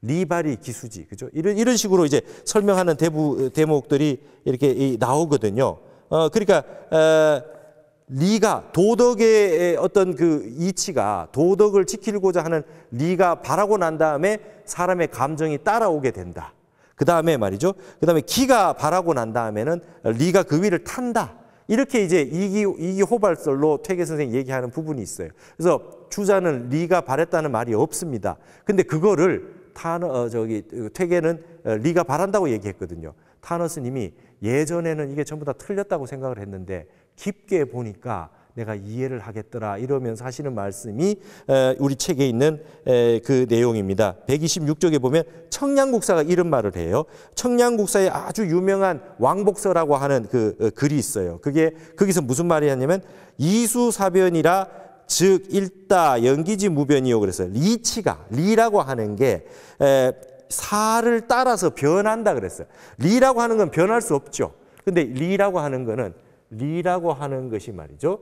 리발이 기수지, 그죠? 이런 식으로 이제 설명하는 대목들이 이렇게 나오거든요. 그러니까 리가 도덕의 어떤 그 이치가 도덕을 지키고자 하는 리가 바라고 난 다음에 사람의 감정이 따라오게 된다. 그 다음에 말이죠. 그 다음에 기가 바라고 난 다음에는 리가 그 위를 탄다. 이렇게 이제 이기호발설로 퇴계 선생이 얘기하는 부분이 있어요. 그래서 주자는 리가 바랬다는 말이 없습니다. 근데 그거를 퇴계는 리가 바란다고 얘기했거든요. 타너 스님이 예전에는 이게 전부 다 틀렸다고 생각을 했는데 깊게 보니까 내가 이해를 하겠더라 이러면서 하시는 말씀이 우리 책에 있는 그 내용입니다. 126쪽에 보면 청량국사가 이런 말을 해요. 청량국사의 아주 유명한 왕복서라고 하는 그 글이 있어요. 그게 거기서 무슨 말이 하냐면 이수사변이라 즉 일다 연기지 무변이요 그랬어요. 리라고 하는 게 사를 따라서 변한다 그랬어요. 리라고 하는 건 변할 수 없죠. 근데 리라고 하는 것이 말이죠.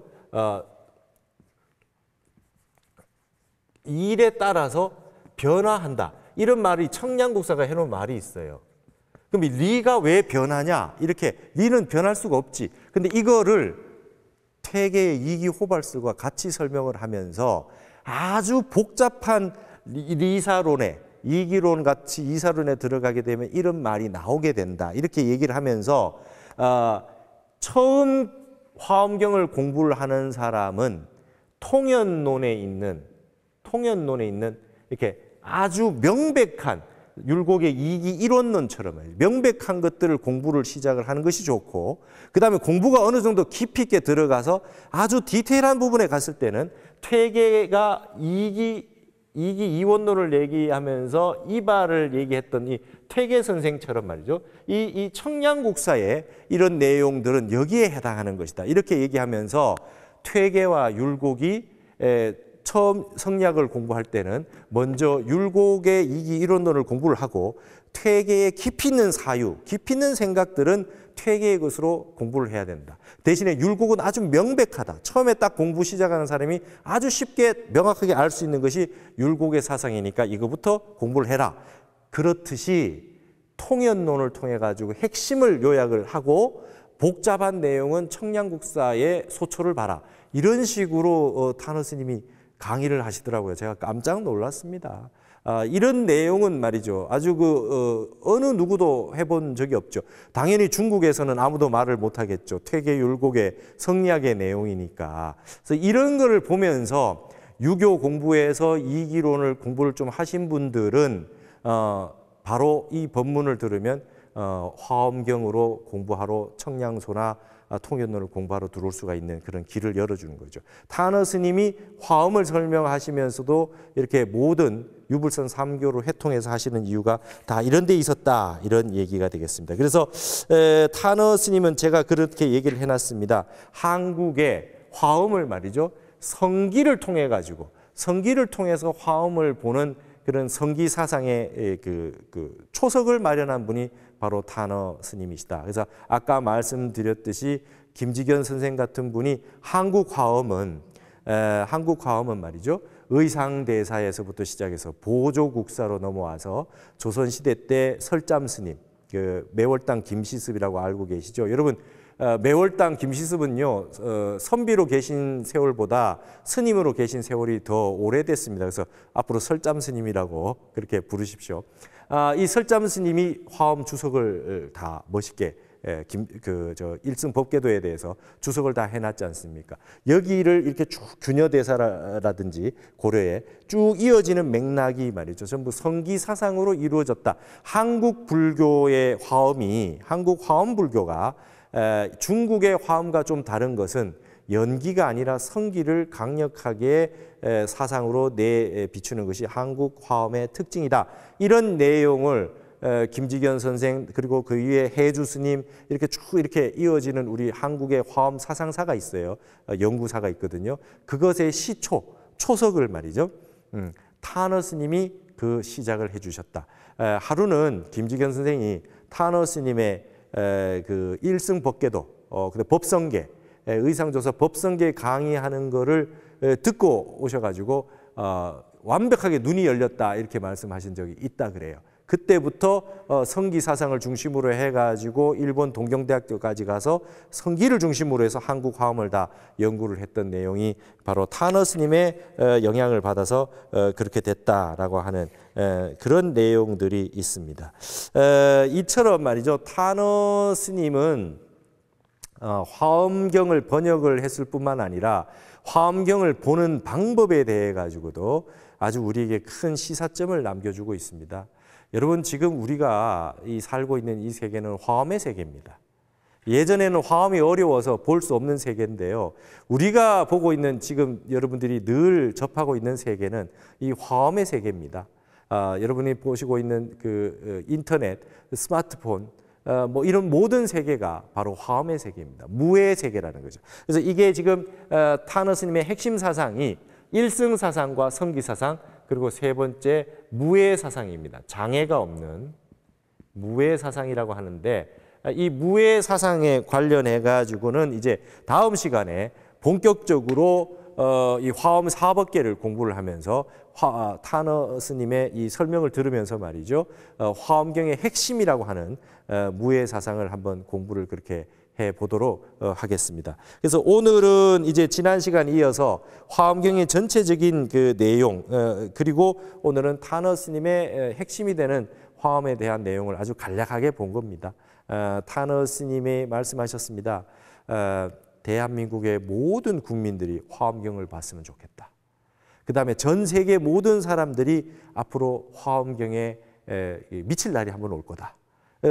일에 따라서 변화한다. 이런 말이 청량국사가 해놓은 말이 있어요. 그럼 리가 왜 변하냐? 이렇게 리는 변할 수가 없지. 근데 이거를 퇴계의 이기호발설과 같이 설명을 하면서 아주 복잡한 리사론에 이기론 같이 이사론에 들어가게 되면 이런 말이 나오게 된다. 이렇게 얘기를 하면서 처음 화엄경을 공부를 하는 사람은 통연론에 있는 이렇게 아주 명백한 율곡의 이기일원론처럼 명백한 것들을 공부를 시작을 하는 것이 좋고, 그 다음에 공부가 어느 정도 깊이 있게 들어가서 아주 디테일한 부분에 갔을 때는 퇴계가 이기이원론을 얘기하면서 이발을 얘기했던 이 퇴계 선생처럼 말이죠. 이 청량국사의 이런 내용들은 여기에 해당하는 것이다. 이렇게 얘기하면서 퇴계와 율곡이 처음 성리학을 공부할 때는 먼저 율곡의 이기 이론론을 공부를 하고 퇴계의 깊이 있는 사유, 깊이 있는 생각들은 퇴계의 것으로 공부를 해야 된다. 대신에 율곡은 아주 명백하다. 처음에 딱 공부 시작하는 사람이 아주 쉽게 명확하게 알 수 있는 것이 율곡의 사상이니까 이거부터 공부를 해라. 그렇듯이 통연론을 통해 가지고 핵심을 요약을 하고 복잡한 내용은 청량국사의 소초를 봐라. 이런 식으로 타너 스님이 강의를 하시더라고요. 제가 깜짝 놀랐습니다. 이런 내용은 말이죠. 아주 어느 누구도 해본 적이 없죠. 당연히 중국에서는 아무도 말을 못하겠죠. 퇴계율곡의 성리학의 내용이니까. 그래서 이런 거를 보면서 유교 공부에서 이기론을 공부를 좀 하신 분들은 바로 이 법문을 들으면 화엄경으로 공부하러 청량소나 통연론을 공부하러 들어올 수가 있는 그런 길을 열어주는 거죠. 타너 스님이 화엄을 설명하시면서도 이렇게 모든 유불선 3교로 회통해서 하시는 이유가 다 이런 데 있었다, 이런 얘기가 되겠습니다. 그래서 타너 스님은 제가 그렇게 얘기를 해놨습니다. 한국의 화엄을 말이죠, 성기를 통해 가지고 성기를 통해서 화엄을 보는 그런 성기 사상의 그 초석을 마련한 분이 바로 타너 스님이시다. 그래서 아까 말씀드렸듯이 김지견 선생 같은 분이 한국 화엄은 말이죠, 의상대사에서부터 시작해서 보조국사로 넘어와서 조선시대 때 설잠 스님, 그 매월당 김시습이라고 알고 계시죠? 여러분, 매월당 김시습은요, 선비로 계신 세월보다 스님으로 계신 세월이 더 오래됐습니다. 그래서 앞으로 설잠 스님이라고 그렇게 부르십시오. 이 설잠 스님이 화엄 주석을 다 멋있게 일승 법계도에 대해서 주석을 다 해놨지 않습니까? 여기를 이렇게 쭉 균여대사라든지 고려에 쭉 이어지는 맥락이 말이죠, 전부 성기 사상으로 이루어졌다. 한국 불교의 화엄이, 한국 화엄 불교가 중국의 화엄과 좀 다른 것은 연기가 아니라 성기를 강력하게 사상으로 비추는 것이 한국 화엄의 특징이다. 이런 내용을 김지견 선생, 그리고 그 위에 해주 스님, 이렇게 쭉 이렇게 이어지는 우리 한국의 화엄 사상사가 있어요. 연구사가 있거든요. 그것의 초석을 말이죠, 타너 스님이 그 시작을 해주셨다. 하루는 김지견 선생이 타너 스님의 그 일승 법계도, 근데 법성계, 의상조사 법성계 강의하는 거를 듣고 오셔가지고 완벽하게 눈이 열렸다, 이렇게 말씀하신 적이 있다 그래요. 그때부터 성기 사상을 중심으로 해가지고 일본 동경대학교까지 가서 성기를 중심으로 해서 한국 화엄을 다 연구를 했던 내용이 바로 타너 스님의 영향을 받아서 그렇게 됐다라고 하는 그런 내용들이 있습니다. 이처럼 말이죠, 타너 스님은 화엄경을 번역을 했을 뿐만 아니라 화엄경을 보는 방법에 대해 가지고도 아주 우리에게 큰 시사점을 남겨주고 있습니다. 여러분, 지금 우리가 살고 있는 이 세계는 화엄의 세계입니다. 예전에는 화엄이 어려워서 볼 수 없는 세계인데요, 우리가 보고 있는, 지금 여러분들이 늘 접하고 있는 세계는 이 화엄의 세계입니다. 여러분이 보시고 있는 그 인터넷, 스마트폰, 뭐 이런 모든 세계가 바로 화엄의 세계입니다. 무의 세계라는 거죠. 그래서 이게 지금 타너 스님의 핵심 사상이 일승 사상과 성기 사상, 그리고 세 번째 무의 사상입니다. 장애가 없는 무의 사상이라고 하는데, 이 무의 사상에 관련해 가지고는 이제 다음 시간에 본격적으로 이 화엄 사법계를 공부를 하면서 타너 스님의 이 설명을 들으면서 말이죠, 화엄경의 핵심이라고 하는 무의 사상을 한번 공부를 그렇게 해 보도록 하겠습니다. 그래서 오늘은 이제 지난 시간 이어서 화엄경의 전체적인 그 내용, 그리고 오늘은 타너 스님의 핵심이 되는 화엄에 대한 내용을 아주 간략하게 본 겁니다. 타너 스님이 말씀하셨습니다. 대한민국의 모든 국민들이 화엄경을 봤으면 좋겠다. 그 다음에 전 세계 모든 사람들이 앞으로 화엄경에 미칠 날이 한번 올 거다.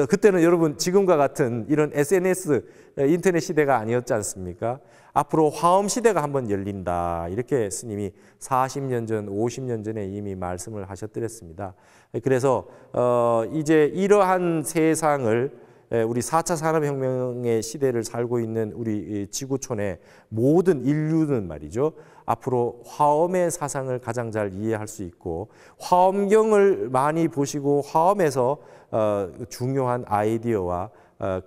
그때는 여러분, 지금과 같은 이런 SNS, 인터넷 시대가 아니었지 않습니까? 앞으로 화엄 시대가 한번 열린다, 이렇게 스님이 40년 전, 50년 전에 이미 말씀을 하셨더랬습니다. 그래서 이제 이러한 세상을 우리 4차 산업혁명의 시대를 살고 있는 우리 지구촌의 모든 인류는 말이죠. 앞으로 화엄의 사상을 가장 잘 이해할 수 있고 화엄경을 많이 보시고 화엄에서 중요한 아이디어와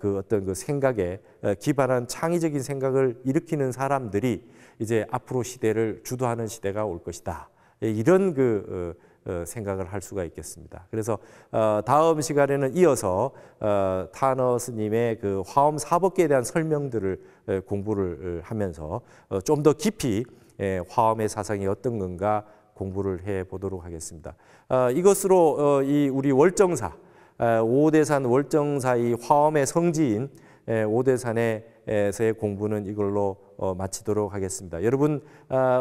그 어떤 그 생각에 기반한 창의적인 생각을 일으키는 사람들이 이제 앞으로 시대를 주도하는 시대가 올 것이다. 이런 그 생각을 할 수가 있겠습니다. 그래서 다음 시간에는 이어서 타너 스님의 그 화엄 사법계에 대한 설명들을 공부를 하면서 좀 더 깊이 화엄의 사상이 어떤 건가 공부를 해 보도록 하겠습니다. 이것으로 이 우리 월정사 오대산 월정사의 화엄의 성지인 오대산에서의 공부는 이걸로 마치도록 하겠습니다. 여러분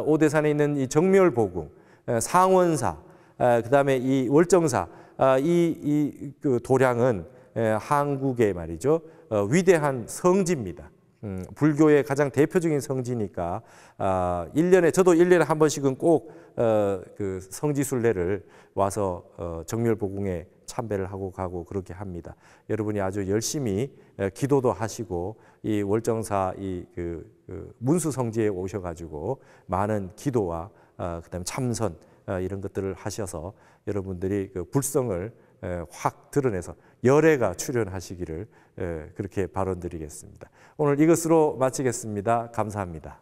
오대산에 있는 이 정멸보궁, 상원사, 그다음에 이 월정사, 그 도량은 한국의 말이죠 위대한 성지입니다. 불교의 가장 대표적인 성지니까 1년에 저도 1년에 한 번씩은 꼭 그 성지순례를 와서 정멸보궁에 참배를 하고 가고 그렇게 합니다. 여러분이 아주 열심히 기도도 하시고 이 월정사 그 문수 성지에 오셔가지고 많은 기도와 그다음에 참선 이런 것들을 하셔서 여러분들이 그 불성을 확 드러내서 열애가 출현하시기를 그렇게 발언드리겠습니다. 오늘 이것으로 마치겠습니다. 감사합니다.